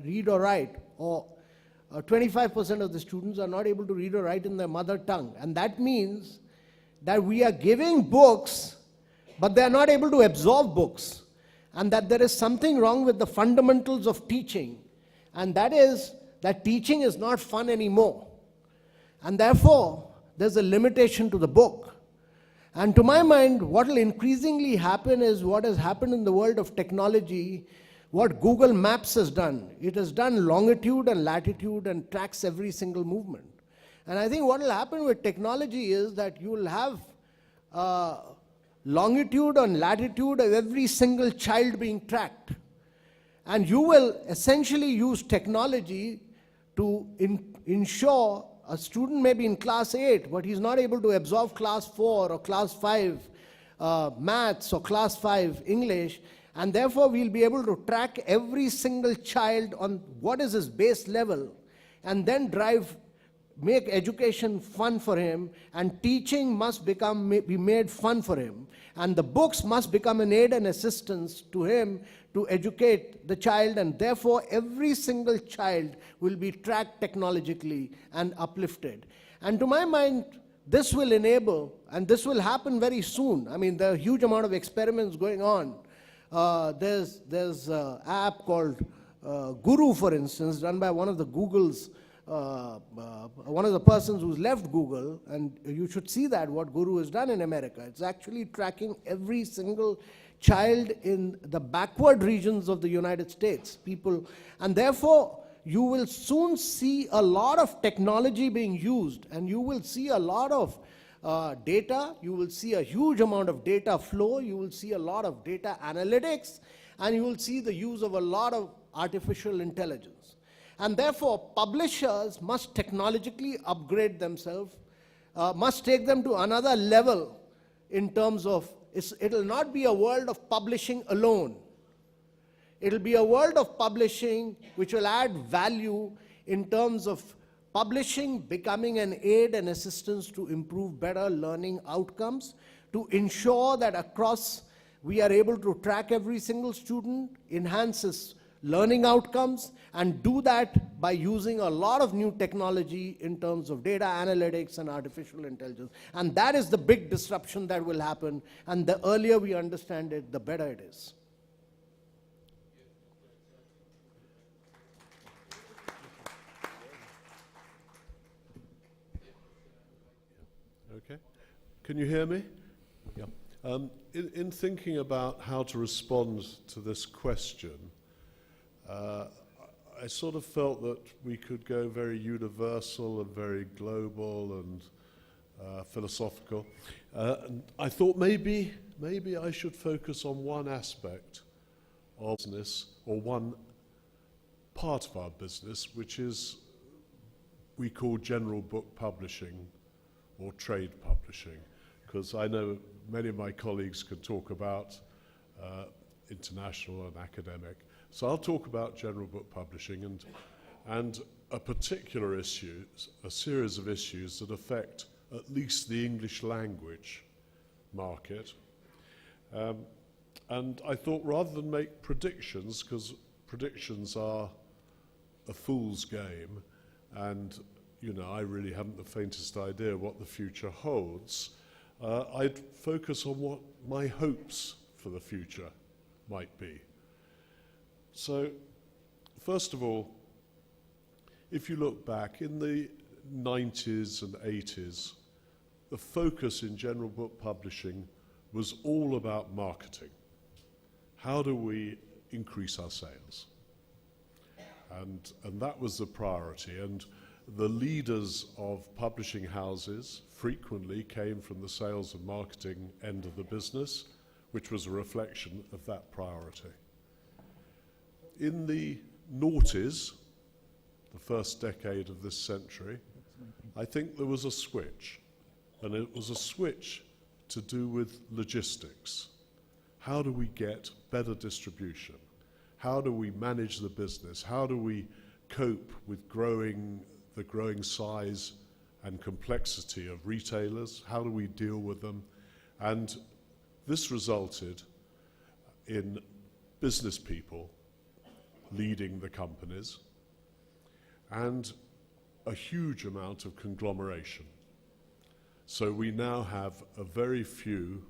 read or write, or 25% of the students are not able to read or write in their mother tongue. And that means that we are giving books, but they are not able to absorb books. And that there is something wrong with the fundamentals of teaching. And that is that teaching is not fun anymore. And therefore, there's a limitation to the book. And to my mind, what will increasingly happen is what has happened in the world of technology, what Google Maps has done. It has done longitude and latitude and tracks every single movement. And I think what will happen with technology is that you will have longitude and latitude of every single child being tracked. And you will essentially use technology to ensure a student may be in class 8, but he's not able to absorb class 4 or class 5 maths or class 5 English, and therefore we'll be able to track every single child on what is his base level, and then make education fun for him, and teaching must be made fun for him, and the books must become an aid and assistance to him to educate the child, and therefore every single child will be tracked technologically and uplifted. And to my mind, this will enable, and this will happen very soon. I mean, there are a huge amount of experiments going on. There's an app called Guru, for instance, run by one of the Google's, one of the persons who's left Google, and you should see that, what Guru has done in America. It's actually tracking every single child in the backward regions of the United States, people, and therefore you will soon see a lot of technology being used, and you will see a lot of data, you will see a huge amount of data flow, you will see a lot of data analytics, and you will see the use of a lot of artificial intelligence. And therefore, publishers must technologically upgrade themselves, must take them to another level in terms of, it'll not be a world of publishing alone. It'll be a world of publishing which will add value in terms of publishing becoming an aid and assistance to improve better learning outcomes, to ensure that across we are able to track every single student, enhances learning outcomes, and do that by using a lot of new technology in terms of data analytics and artificial intelligence. And that is the big disruption that will happen, and the earlier we understand it, the better it is. Okay. Can you hear me? Yeah. In thinking about how to respond to this question, I sort of felt that we could go very universal and very global and philosophical. And I thought maybe I should focus on one aspect of business, or one part of our business, which is we call general book publishing or trade publishing, because I know many of my colleagues can talk about international and academic. So I'll talk about general book publishing and a particular issue, a series of issues that affect at least the English language market. And I thought, rather than make predictions, because predictions are a fool's game, and you know, I really haven't the faintest idea what the future holds, I'd focus on what my hopes for the future might be. So, first of all, if you look back in the 90s and 80s, the focus in general book publishing was all about marketing. How do we increase our sales? And that was the priority. And the leaders of publishing houses frequently came from the sales and marketing end of the business, which was a reflection of that priority. In the noughties, the first decade of this century, I think there was a switch, and it was a switch to do with logistics. How do we get better distribution? How do we manage the business? How do we cope with the growing size and complexity of retailers? How do we deal with them? And this resulted in business people leading the companies, and a huge amount of conglomeration. So we now have a very few,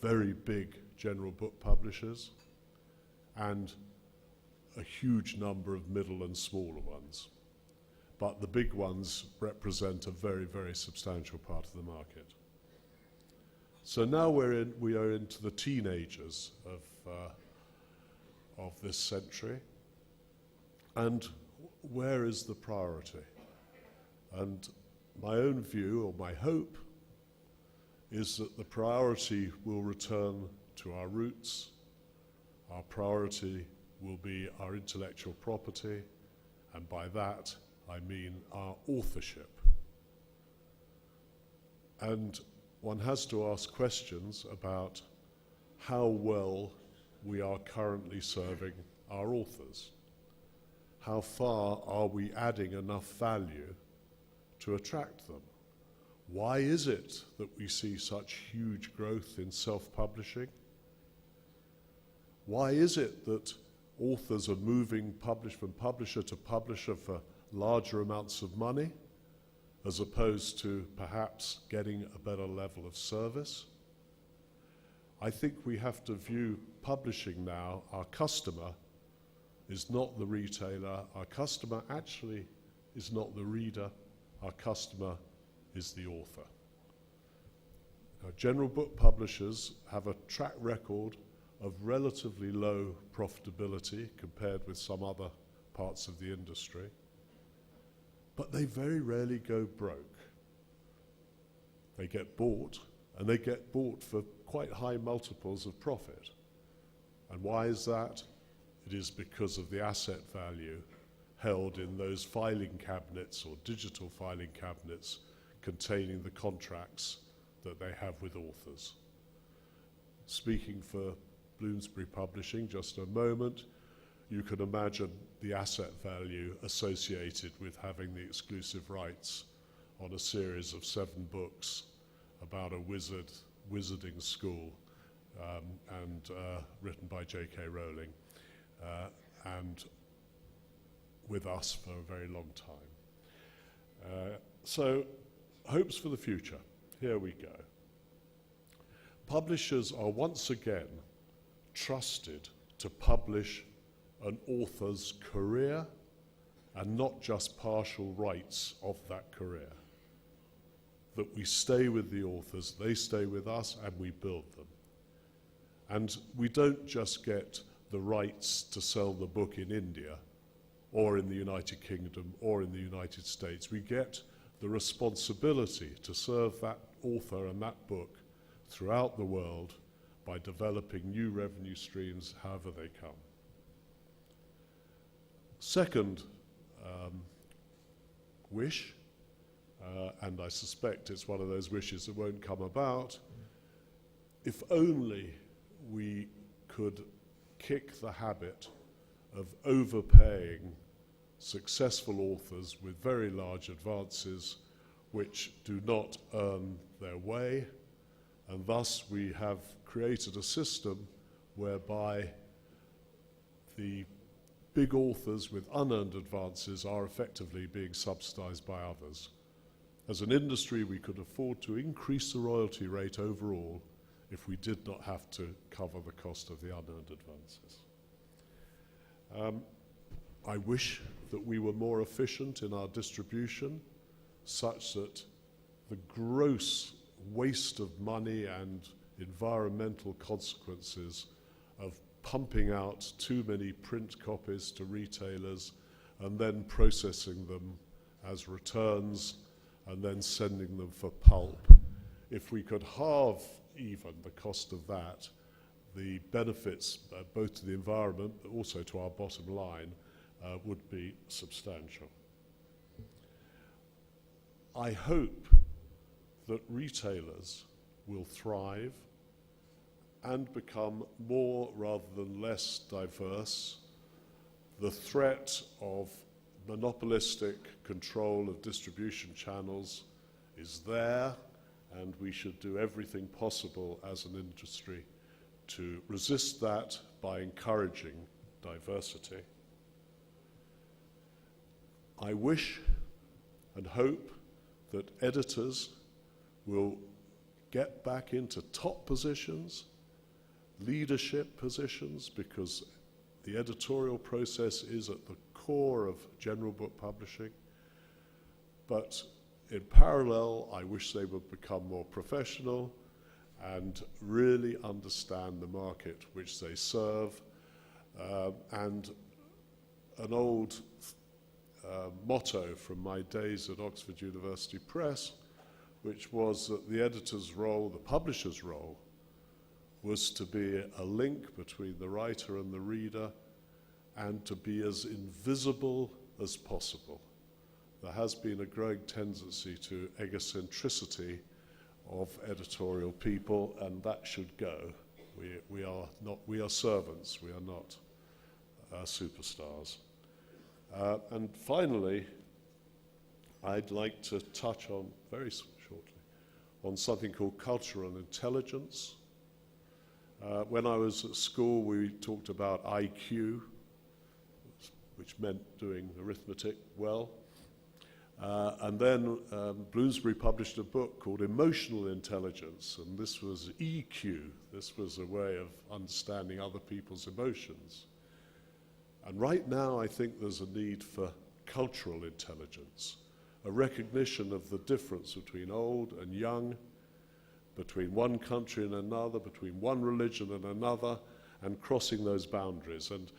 very big general book publishers, and a huge number of middle and smaller ones. But the big ones represent a very, very substantial part of the market. So now we are into the teenagers of this century, and where is the priority? And my own view, or my hope, is that the priority will return to our roots. Our priority will be our intellectual property, and by that I mean our authorship. And one has to ask questions about how well we are currently serving our authors. How far are we adding enough value to attract them? Why is it that we see such huge growth in self-publishing? Why is it that authors are moving from publisher to publisher for larger amounts of money, as opposed to perhaps getting a better level of service? I think we have to view publishing now, our customer is not the retailer, our customer actually is not the reader, our customer is the author. Now, general book publishers have a track record of relatively low profitability compared with some other parts of the industry, but they very rarely go broke. They get bought, and they get bought for quite high multiples of profit. And why is that? It is because of the asset value held in those filing cabinets or digital filing cabinets containing the contracts that they have with authors. Speaking for Bloomsbury Publishing just a moment, you can imagine the asset value associated with having the exclusive rights on a series of 7 books about a wizarding school, and written by J.K. Rowling, and with us for a very long time. So, hopes for the future. Here we go. Publishers are once again trusted to publish an author's career and not just partial rights of that career. That we stay with the authors, they stay with us, and we build them. And we don't just get the rights to sell the book in India or in the United Kingdom or in the United States. We get the responsibility to serve that author and that book throughout the world by developing new revenue streams however they come. Second wish, and I suspect it's one of those wishes that won't come about, if only we could kick the habit of overpaying successful authors with very large advances which do not earn their way, and thus we have created a system whereby the big authors with unearned advances are effectively being subsidized by others. As an industry, we could afford to increase the royalty rate overall if we did not have to cover the cost of the unearned advances. I wish that we were more efficient in our distribution, such that the gross waste of money and environmental consequences of pumping out too many print copies to retailers and then processing them as returns and then sending them for pulp. If we could halve even the cost of that, the benefits both to the environment but also to our bottom line would be substantial. I hope that retailers will thrive and become more rather than less diverse. The threat of monopolistic control of distribution channels is there, and we should do everything possible as an industry to resist that by encouraging diversity. I wish and hope that editors will get back into top positions, leadership positions, because the editorial process is at the core of general book publishing. But in parallel, I wish they would become more professional and really understand the market which they serve. And an old motto from my days at Oxford University Press, which was that the editor's role, the publisher's role, was to be a link between the writer and the reader and to be as invisible as possible. There has been a growing tendency to egocentricity of editorial people, and that should go. We are servants, we are not superstars. And finally, I'd like to touch on, very shortly, on something called cultural intelligence. When I was at school, we talked about IQ, which meant doing arithmetic well. And then Bloomsbury published a book called Emotional Intelligence, and this was EQ. This was a way of understanding other people's emotions. And right now, I think there's a need for cultural intelligence, a recognition of the difference between old and young, between one country and another, between one religion and another, and crossing those boundaries. And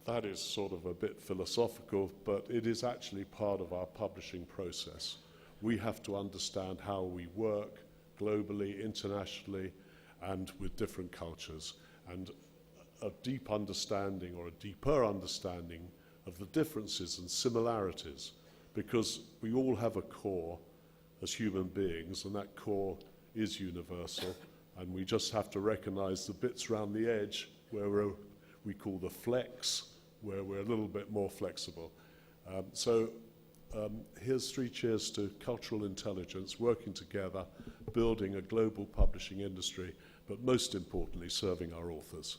that is sort of a bit philosophical, but it is actually part of our publishing process. We have to understand how we work globally, internationally, and with different cultures. And a deep understanding, or a deeper understanding, of the differences and similarities, because we all have a core as human beings, and that core is universal, and we just have to recognize the bits around the edge where we call the flex, where we're a little bit more flexible. Here's 3 cheers to cultural intelligence, working together, building a global publishing industry, but most importantly, serving our authors.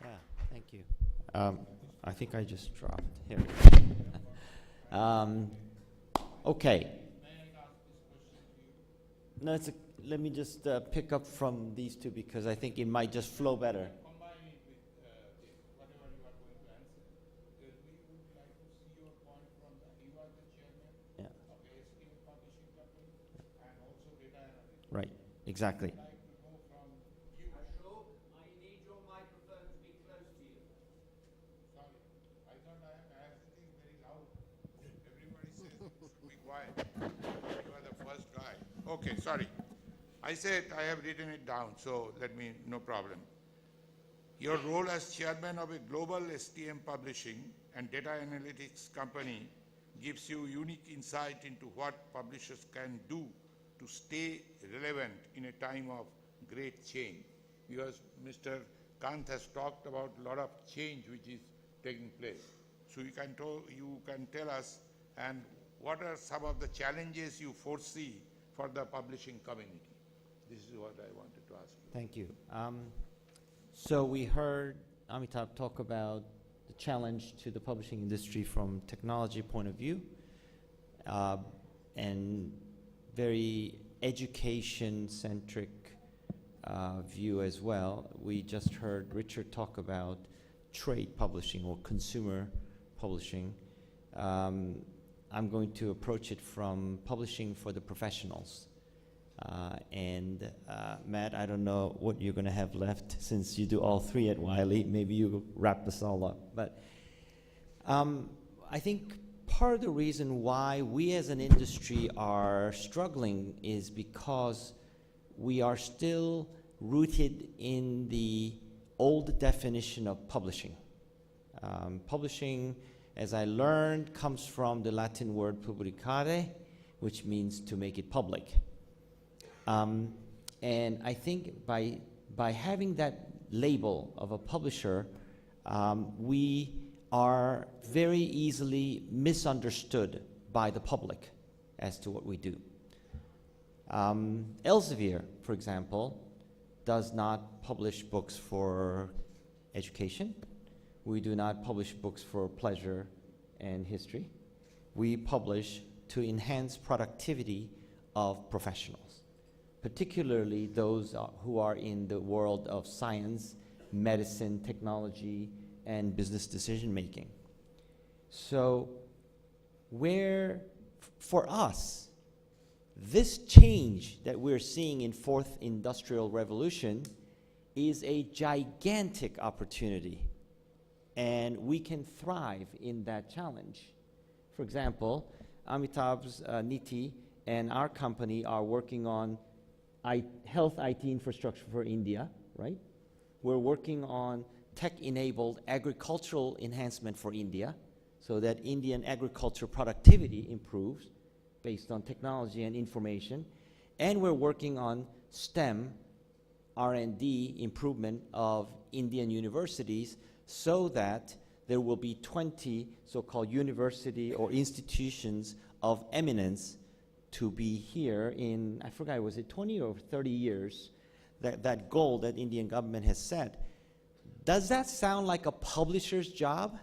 Yeah, thank you. I think I just dropped here. Okay. No, let me just pick up from these two, because I think it might just flow better. Combine it with whatever you are going to answer. Because we would like to see your point from you are the chairman of the esteemed publishing company and also data analytics. Right, exactly. I'd like to know from you. Ashok, I need your microphone to be close to you. Sorry, I thought I have to think very loud. Everybody says you should be quiet. You are the first guy. Okay, sorry. I said I have written it down, so no problem. Your role as chairman of a global STM publishing and data analytics company gives you unique insight into what publishers can do to stay relevant in a time of great change. Because Mr. Kant has talked about a lot of change which is taking place. So you can tell us, and what are some of the challenges you foresee for the publishing community? This is what I wanted to ask you. Thank you. So we heard Amitabh talk about the challenge to the publishing industry from technology point of view, and very education-centric view as well. We just heard Richard talk about trade publishing or consumer publishing. I'm going to approach it from publishing for the professionals. Matt, I don't know what you're going to have left since you do all 3 at Wiley. Maybe you wrap this all up. But I think part of the reason why we as an industry are struggling is because we are still rooted in the old definition of publishing. Publishing, as I learned, comes from the Latin word publicare, which means to make it public. And I think by having that label of a publisher, we are very easily misunderstood by the public as to what we do. Elsevier, for example, does not publish books for education. We do not publish books for pleasure and history. We publish to enhance productivity of professionals, particularly those who are in the world of science, medicine, technology, and business decision making. So where, for us, this change that we're seeing in fourth industrial revolution is a gigantic opportunity, and we can thrive in that challenge. For example, Amitabh's Niti and our company are working on health IT infrastructure for India, right? We're working on tech-enabled agricultural enhancement for India so that Indian agriculture productivity improves based on technology and information. And we're working on STEM R&D improvement of Indian universities so that there will be 20 so-called university or institutions of eminence to be here in, I forgot, was it 20 or 30 years, that goal that Indian government has set. Does that sound like a publisher's job?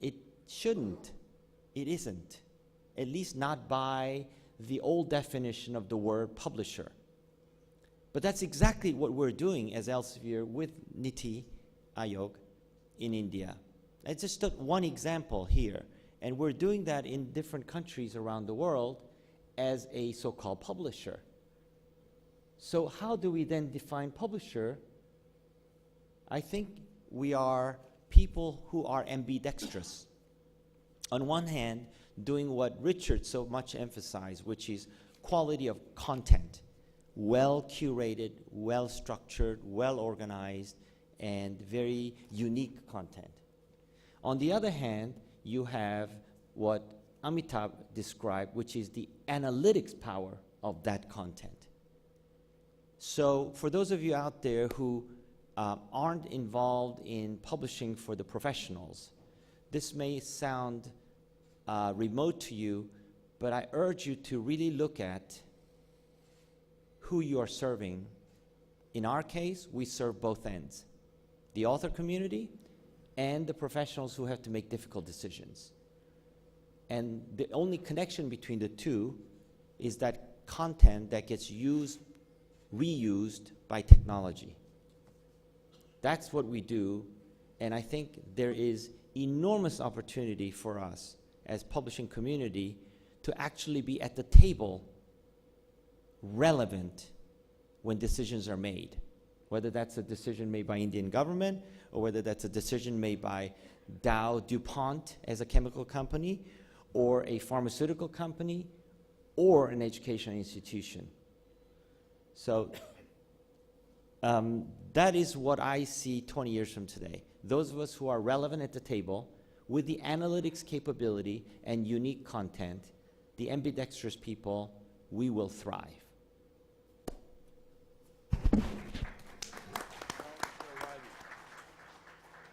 It shouldn't. It isn't. At least not by the old definition of the word publisher. But that's exactly what we're doing as Elsevier with Niti Aayog in India. It's just one example here. And we're doing that in different countries around the world as a so-called publisher. So how do we then define publisher? I think we are people who are ambidextrous. On one hand, doing what Richard so much emphasized, which is quality of content, well curated, well structured, well organized, and very unique content. On the other hand, you have what Amitabh described, which is the analytics power of that content. So for those of you out there who aren't involved in publishing for the professionals, this may sound remote to you, but I urge you to really look at who you are serving. In our case, we serve both ends, the author community and the professionals who have to make difficult decisions. And the only connection between the two is that content that gets used, reused by technology. That's what we do, and I think there is enormous opportunity for us as publishing community to actually be at the table, relevant when decisions are made, whether that's a decision made by Indian government or whether that's a decision made by Dow DuPont as a chemical company or a pharmaceutical company or an educational institution. So that is what I see 20 years from today. Those of us who are relevant at the table with the analytics capability and unique content, the ambidextrous people, we will thrive.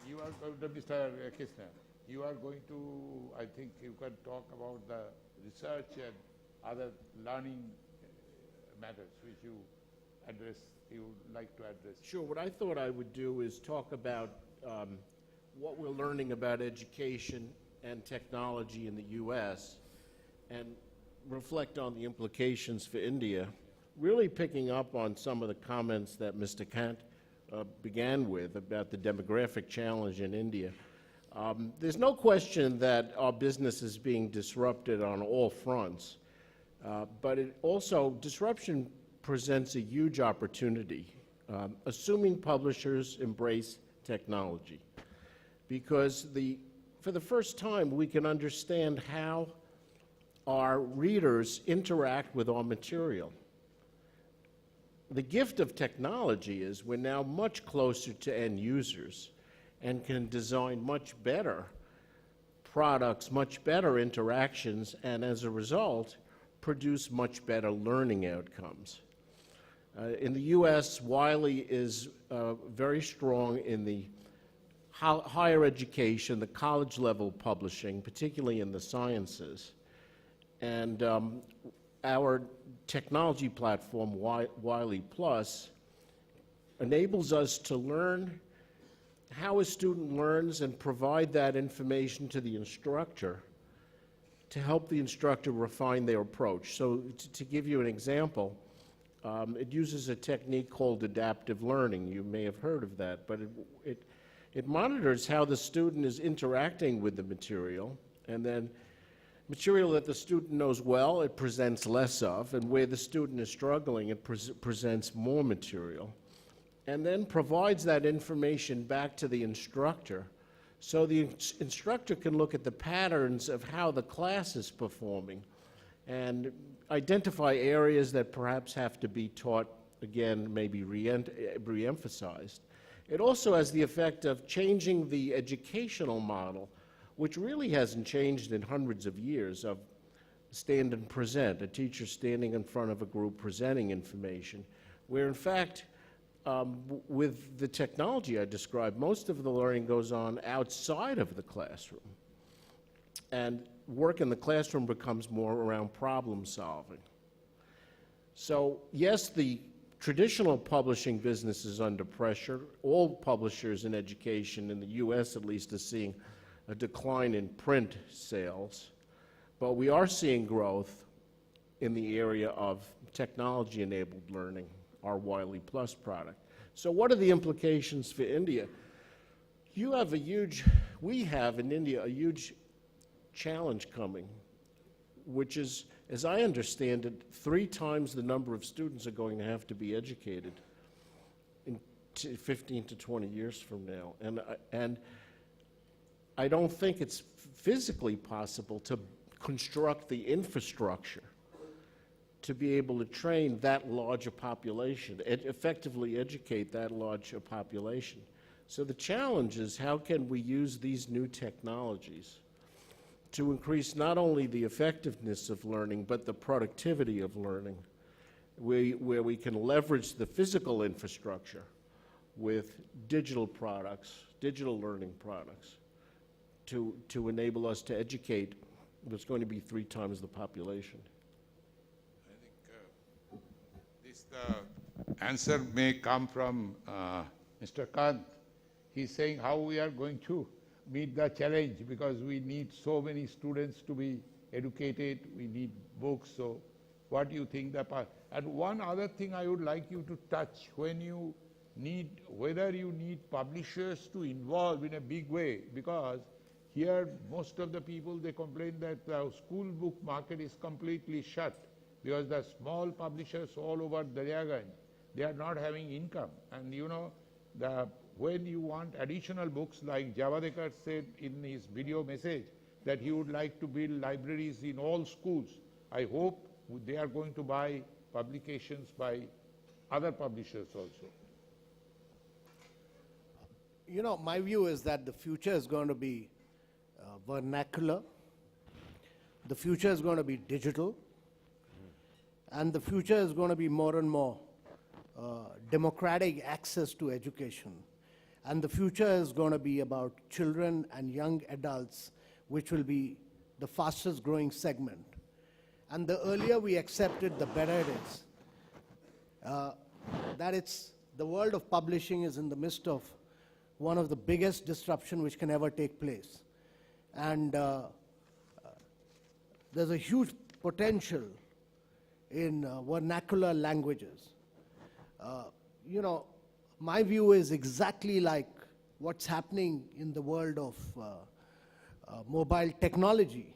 You are going to, Mr. Krishna, you are going to, I think you can talk about the research and other learning matters which you address, you would like to address. Sure. What I thought I would do is talk about what we're learning about education and technology in the U.S. and reflect on the implications for India, really picking up on some of the comments that Mr. Kant began with about the demographic challenge in India. There's no question that our business is being disrupted on all fronts, but it also, disruption presents a huge opportunity, assuming publishers embrace technology. Because for the first time, we can understand how our readers interact with our material. The gift of technology is we're now much closer to end users and can design much better products, much better interactions, and as a result, produce much better learning outcomes. In the U.S., Wiley is very strong in the higher education, the college-level publishing, particularly in the sciences. And our technology platform, Wiley Plus, enables us to learn how a student learns and provide that information to the instructor to help the instructor refine their approach. So to give you an example, it uses a technique called adaptive learning. You may have heard of that, but it monitors how the student is interacting with the material, and then Material that the student knows well, it presents less of, and where the student is struggling, it presents more material, and then provides that information back to the instructor so the instructor can look at the patterns of how the class is performing and identify areas that perhaps have to be taught again, maybe re-emphasized. It also has the effect of changing the educational model, which really hasn't changed in hundreds of years, of stand and present, a teacher standing in front of a group presenting information, where in fact, with the technology I described, most of the learning goes on outside of the classroom. And work in the classroom becomes more around problem solving. So yes, the traditional publishing business is under pressure. All publishers in education, in the US at least, are seeing a decline in print sales, but we are seeing growth in the area of technology-enabled learning, our Wiley Plus product. So what are the implications for India? We have in India a huge challenge coming, which is, as I understand it, 3 times the number of students are going to have to be educated in 15 to 20 years from now. And I don't think it's physically possible to construct the infrastructure to be able to train that large a population, effectively educate that large a population. So the challenge is, how can we use these new technologies to increase not only the effectiveness of learning, but the productivity of learning, where we can leverage the physical infrastructure with digital products, digital learning products, to enable us to educate what's going to be 3 times the population. I think this answer may come from Mr. Kant. He's saying how we are going to meet the challenge, because we need so many students to be educated, we need books. So what do you think the part? And one other thing I would like you to touch, when you need, whether you need publishers to involve in a big way, because here most of the people, they complain that the school book market is completely shut, because the small publishers all over Daryaganj, they are not having income. And you know, when you want additional books, like Javadekar said in his video message, that he would like to build libraries in all schools. I hope they are going to buy publications by other publishers also. You know, my view is that the future is going to be vernacular, the future is going to be digital, and the future is going to be more and more democratic access to education. And the future is going to be about children and young adults, which will be the fastest growing segment. And the earlier we accept it, the better it is. The world of publishing is in the midst of one of the biggest disruption which can ever take place. And there's a huge potential in vernacular languages. You know, my view is exactly like what's happening in the world of mobile technology.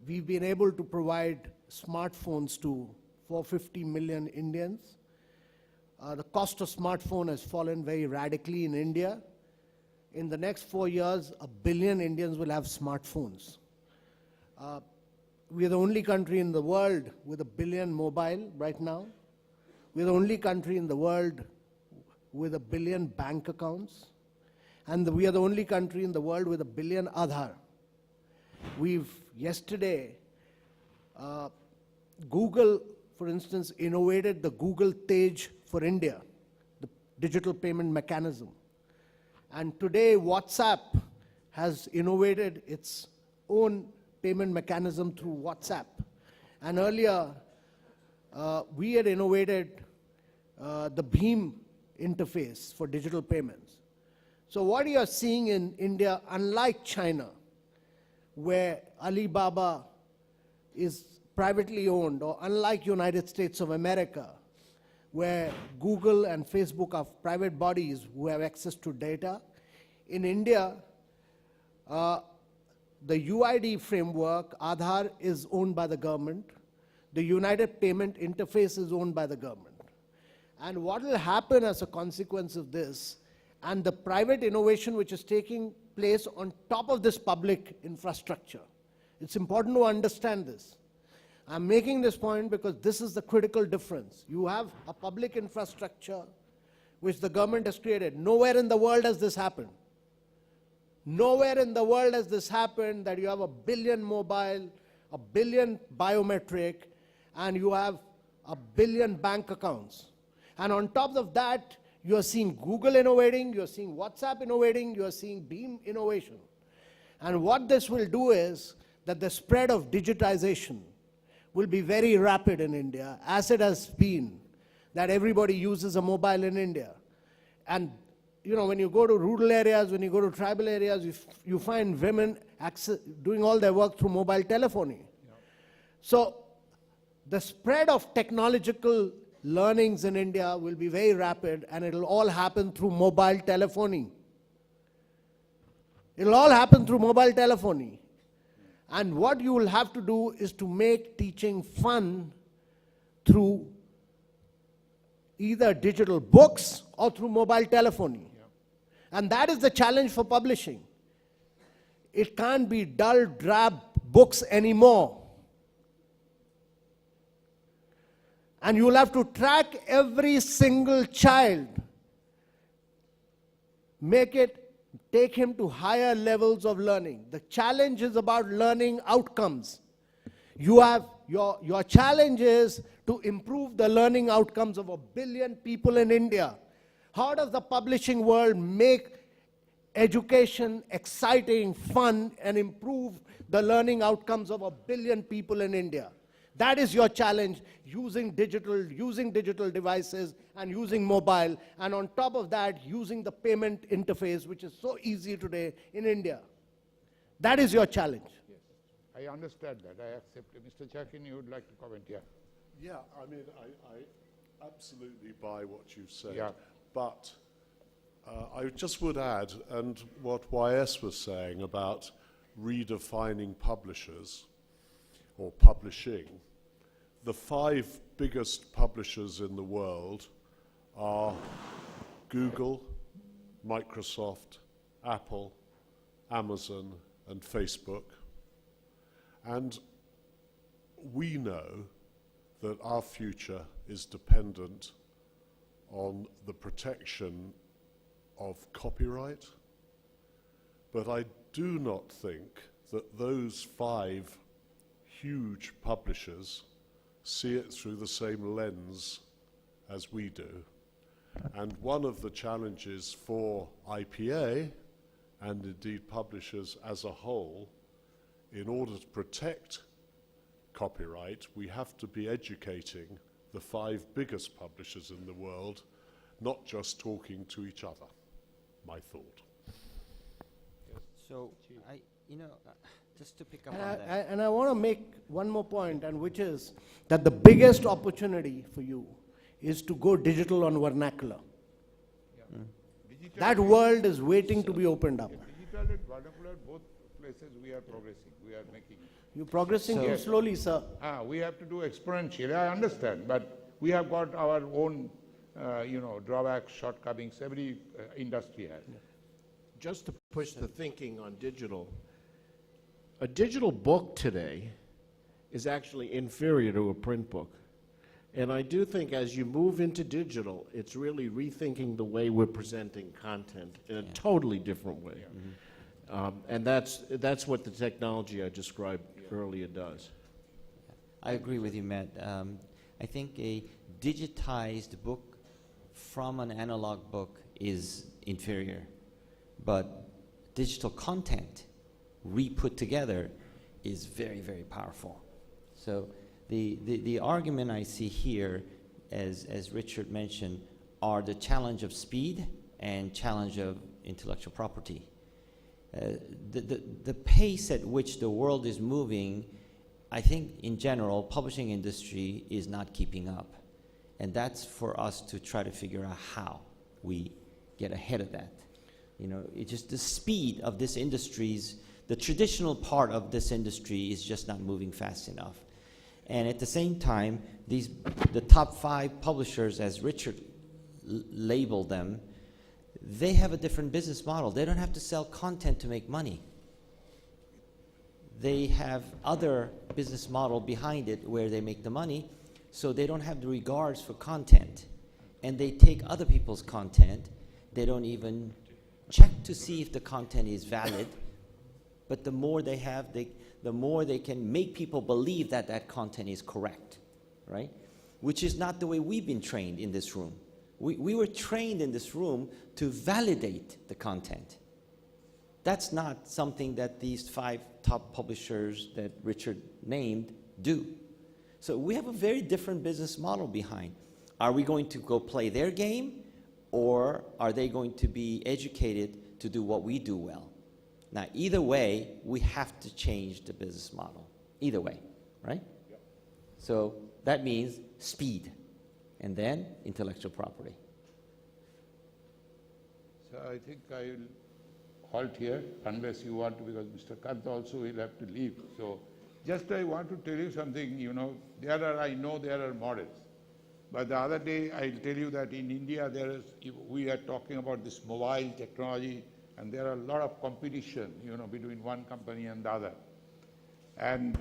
We've been able to provide smartphones to 450 million Indians. The cost of smartphone has fallen very radically in India. In the next 4 years, 1 billion Indians will have smartphones. We are the only country in the world with 1 billion mobile right now. We're the only country in the world with 1 billion bank accounts. And we are the only country in the world with 1 billion Aadhaar. Yesterday, Google, for instance, innovated the Google Tej for India, the digital payment mechanism. And today, WhatsApp has innovated its own payment mechanism through WhatsApp. And earlier, we had innovated the Bheem interface for digital payments. So what you are seeing in India, unlike China, where Alibaba is privately owned, or unlike United States of America, where Google and Facebook are private bodies who have access to data, in India, the UID framework, Aadhaar, is owned by the government. The United Payment Interface is owned by the government. And what will happen as a consequence of this, and the private innovation which is taking place on top of this public infrastructure, it's important to understand this. I'm making this point because this is the critical difference. You have a public infrastructure which the government has created. Nowhere in the world has this happened. Nowhere in the world has this happened that you have 1 billion mobile, 1 billion biometric, and you have 1 billion bank accounts. And on top of that, you are seeing Google innovating, you are seeing WhatsApp innovating, you are seeing Beam innovation. And what this will do is that the spread of digitization will be very rapid in India, as it has been, that everybody uses a mobile in India. And you know, when you go to rural areas, when you go to tribal areas, you find women doing all their work through mobile telephony. Yeah. So the spread of technological learnings in India will be very rapid, and it'll all happen through mobile telephony. It'll all happen through mobile telephony. And what you will have to do is to make teaching fun through either digital books or through mobile telephony. Yeah. And that is the challenge for publishing. It can't be dull, drab books anymore. And you will have to track every single child, take him to higher levels of learning. The challenge is about learning outcomes. Your challenge is to improve the learning outcomes of 1 billion people in India. How does the publishing world make education exciting, fun, and improve the learning outcomes of 1 billion people in India? That is your challenge, using digital devices and using mobile, and on top of that, using the payment interface, which is so easy today in India. That is your challenge. Yes, I understand that. I accept it. Mr. Chakin, you would like to comment? Yeah. Yeah, I mean, I absolutely buy what you've said. Yeah. But I just would add, and what YS was saying about redefining publishers or publishing, the 5 biggest publishers in the world are Google, Microsoft, Apple, Amazon, and Facebook. And we know that our future is dependent on the protection of copyright, but I do not think that those 5 huge publishers see it through the same lens as we do. And one of the challenges for IPA, and indeed publishers as a whole, in order to protect copyright, we have to be educating the 5 biggest publishers in the world, not just talking to each other. My thought. So, just to pick up on that. And I want to make one more point, and which is that the biggest opportunity for you is to go digital on vernacular. Yeah. That world is waiting to be opened up. Digital and vernacular, both places we are progressing. We are making. You're progressing too slowly, sir. We have to do exponentially. I understand, but we have got our own, drawbacks, shortcomings. Every industry has. Yeah. Just to push the thinking on digital, a digital book today is actually inferior to a print book. And I do think as you move into digital, it's really rethinking the way we're presenting content in a totally different way. Yeah. Mm-hmm. And that's what the technology I described earlier does. I agree with you, Matt. I think a digitized book from an analog book is inferior, but digital content re-put together is very, very powerful. So the argument I see here, as Richard mentioned, are the challenge of speed and challenge of intellectual property. The pace at which the world is moving, I think in general, publishing industry is not keeping up. And that's for us to try to figure out how we get ahead of that. It's just the speed of this industry's the traditional part of this industry is just not moving fast enough. And at the same time, the top 5 publishers, as Richard labeled them, they have a different business model. They don't have to sell content to make money. They have other business model behind it where they make the money, so they don't have the regards for content. And they take other people's content. They don't even check to see if the content is valid. But the more they have, the more they can make people believe that that content is correct, right? Which is not the way we've been trained in this room. We were trained in this room to validate the content. That's not something that these 5 top publishers that Richard named do. So we have a very different business model behind. Are we going to go play their game, or are they going to be educated to do what we do well? Now, either way, we have to change the business model. Either way, right? Yep. So that means speed, and then intellectual property. So I think I will halt here, unless you want to, because Mr. Kant also will have to leave. So just I want to tell you something, you know, I know there are models. But the other day, I'll tell you that in India, we are talking about this mobile technology, and there are a lot of competition, you know, between one company and the other. And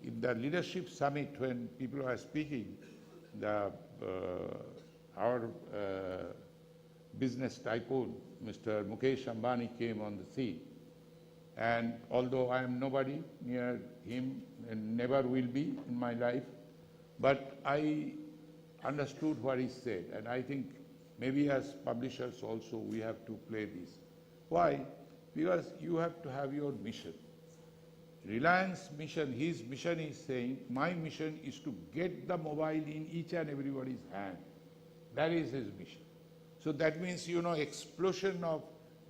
in the leadership summit, when people are speaking, our business tycoon, Mr. Mukesh Ambani, came on the scene. And although I am nobody near him and never will be in my life, but I understood what he said, and I think maybe as publishers also we have to play this. Why? Because you have to have your mission. Reliance mission, his mission is saying, my mission is to get the mobile in each and everybody's hand. That is his mission. So that means, you know, explosion of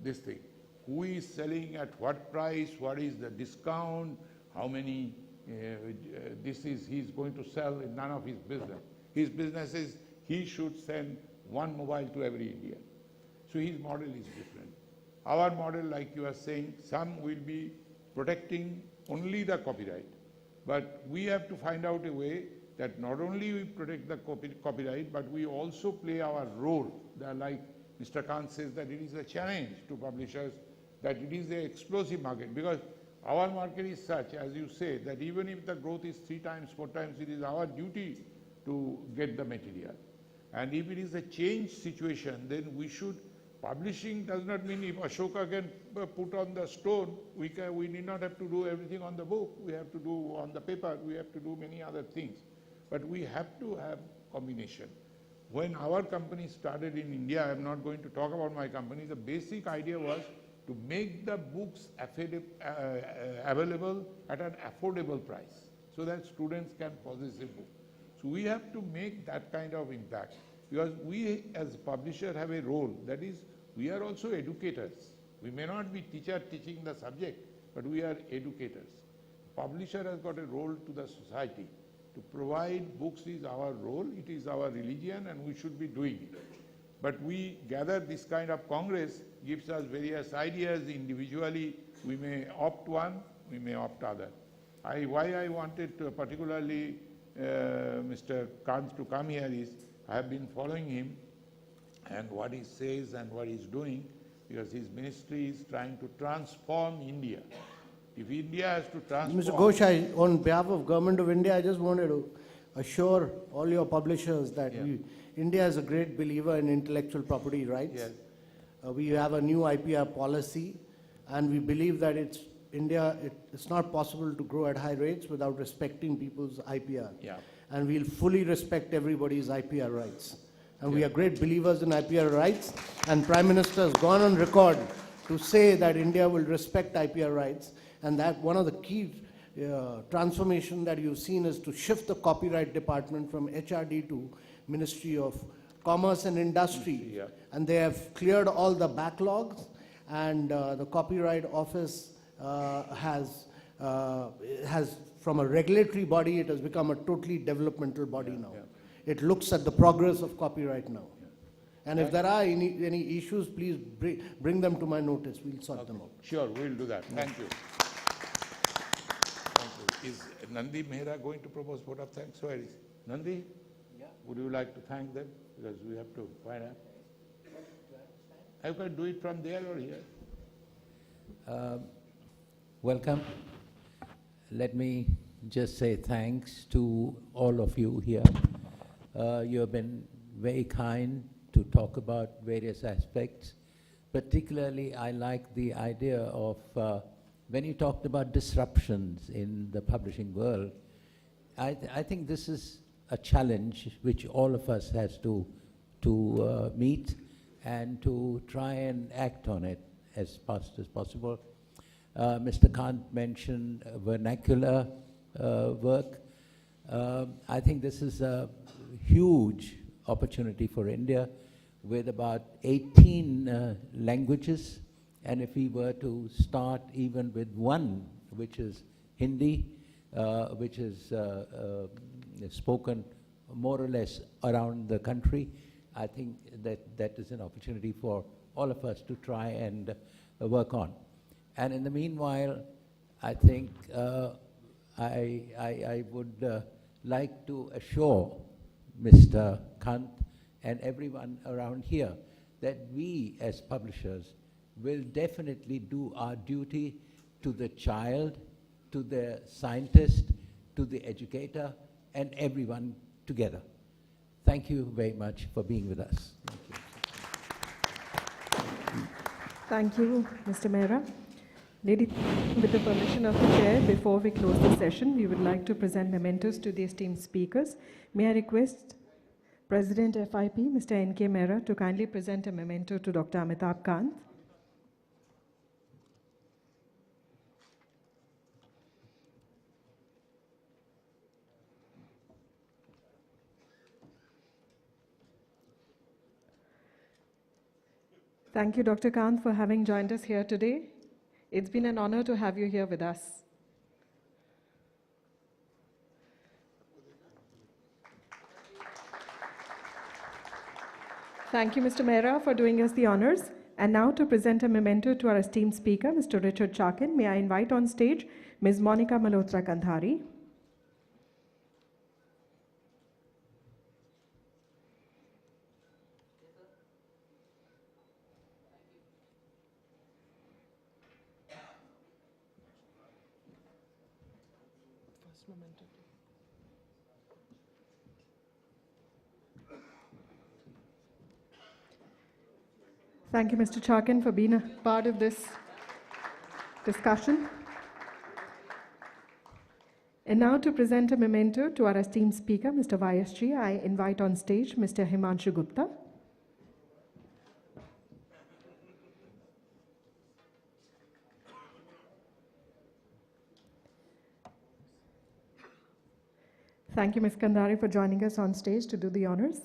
this thing. Who is selling at what price, what is the discount, how many, he's going to sell, in none of his business. His business is he should send one mobile to every Indian. So his model is different. Our model, like you are saying, some will be protecting only the copyright. But we have to find out a way that not only we protect the copyright, but we also play our role. Like Mr. Kant says, that it is a challenge to publishers, that it is an explosive market. Because our market is such, as you say, that even if the growth is 3 times, 4 times, it is our duty to get the material. And if it is a changed situation, then we should, publishing does not mean if Ashoka can put on the stone, we need not have to do everything on the book, we have to do on the paper, we have to do many other things. But we have to have combination. When our company started in India, I am not going to talk about my company, the basic idea was to make the books available at an affordable price, so that students can possess a book. So we have to make that kind of impact, because we as a publisher have a role, that is, we are also educators. We may not be teacher teaching the subject, but we are educators. Publisher has got a role to the society. To provide books is our role, it is our religion, and we should be doing it. But we gather this kind of Congress, gives us various ideas individually. We may opt one, we may opt other. Why I wanted to particularly Mr. Kant to come here is, I have been following him and what he says and what he's doing, because his ministry is trying to transform India. If India has to transform... Mr. Ghosh, on behalf of Government of India, I just wanted to assure all your publishers that India is a great believer in intellectual property rights. Yes. We have a new IPA policy, and we believe that it's not possible to grow at high rates without respecting people's IPR. Yeah. And we'll fully respect everybody's IPR rights. And we are great believers in IPR rights, and Prime Minister has gone on record to say that India will respect IPR rights, and that one of the key transformation that you've seen is to shift the copyright department from HRD to Ministry of Commerce and Industry. Yeah. And they have cleared all the backlogs, and the Copyright Office has, from a regulatory body, it has become a totally developmental body now. Yeah. It looks at the progress of copyright now. And if there are any issues, please bring them to my notice. We'll sort them out. Sure, we'll do that. Thank you. Is Nandi Mehra going to propose vote of thanks? Where is Nandi? Yeah. Would you like to thank them? Because we have to find out. I can do it from there or here. Welcome. Let me just say thanks to all of you here. You have been very kind to talk about various aspects. Particularly, I like the idea of when you talked about disruptions in the publishing world. I think this is a challenge which all of us has to meet and to try and act on it as fast as possible. Mr. Kant mentioned vernacular work. I think this is a huge opportunity for India with about 18 languages. And if we were to start even with one, which is Hindi, which is spoken more or less around the country, I think that is an opportunity for all of us to try and work on. And in the meanwhile, I think I would like to assure Mr. Kant and everyone around here that we as publishers will definitely do our duty to the child, to the scientist, to the educator, and everyone together. Thank you very much for being with us. Thank you, Mr. Mehra. Ladies, with the permission of the chair, before we close the session, we would like to present mementos to the esteemed speakers. May I request President FIP, Mr. N.K. Mehra, to kindly present a memento to Dr. Amitabh Kant. Thank you, Dr. Kant, for having joined us here today. It's been an honor to have you here with us. Thank you, Mr. Mehra, for doing us the honors. And now to present a memento to our esteemed speaker, Mr. Richard Chakin, may I invite on stage Ms. Monica Malhotra Kandhari. Thank you, Mr. Chakin, for being a part of this discussion. And now to present a memento to our esteemed speaker, Mr. YSG, I invite on stage Mr. Himanshu Gupta. Thank you, Ms. Kandhari, for joining us on stage to do the honors.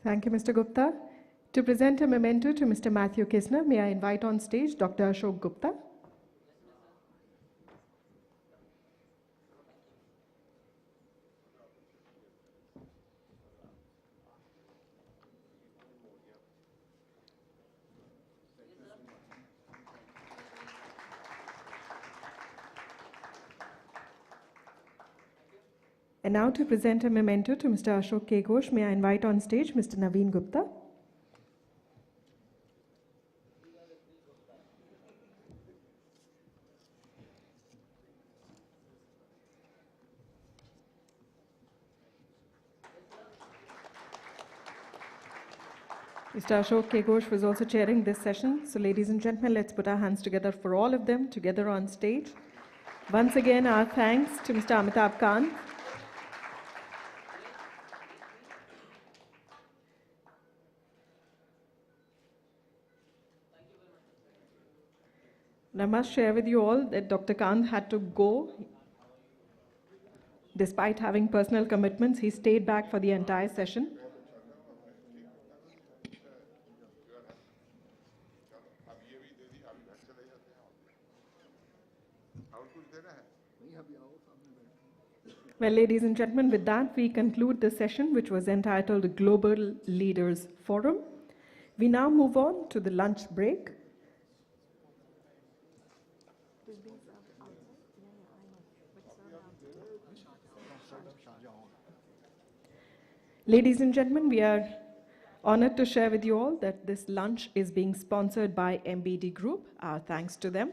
Thank you, Mr. Gupta. To present a memento to Mr. Matthew Kisner, may I invite on stage Dr. Ashok Gupta. And now to present a memento to Mr. Ashok K. Ghosh, may I invite on stage Mr. Naveen Gupta. Mr. Ashok K. Ghosh was also chairing this session. So ladies and gentlemen, let's put our hands together for all of them together on stage. Once again, our thanks to Mr. Amitabh Kant. And I must share with you all that Dr. Kant had to go. Despite having personal commitments, he stayed back for the entire session. Well, ladies and gentlemen, with that, we conclude the session, which was entitled Global Leaders Forum. We now move on to the lunch break. Ladies and gentlemen, we are honored to share with you all that this lunch is being sponsored by MBD Group. Our thanks to them.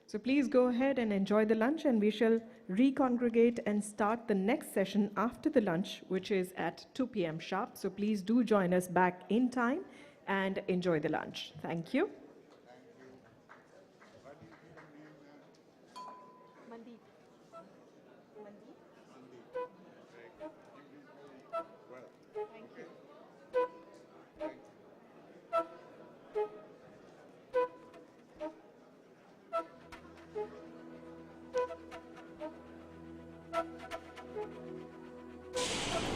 So please go ahead and enjoy the lunch, and we shall recongregate and start the next session after the lunch, which is at 2 p.m. sharp. So please do join us back in time and enjoy the lunch. Thank you. Mandeep.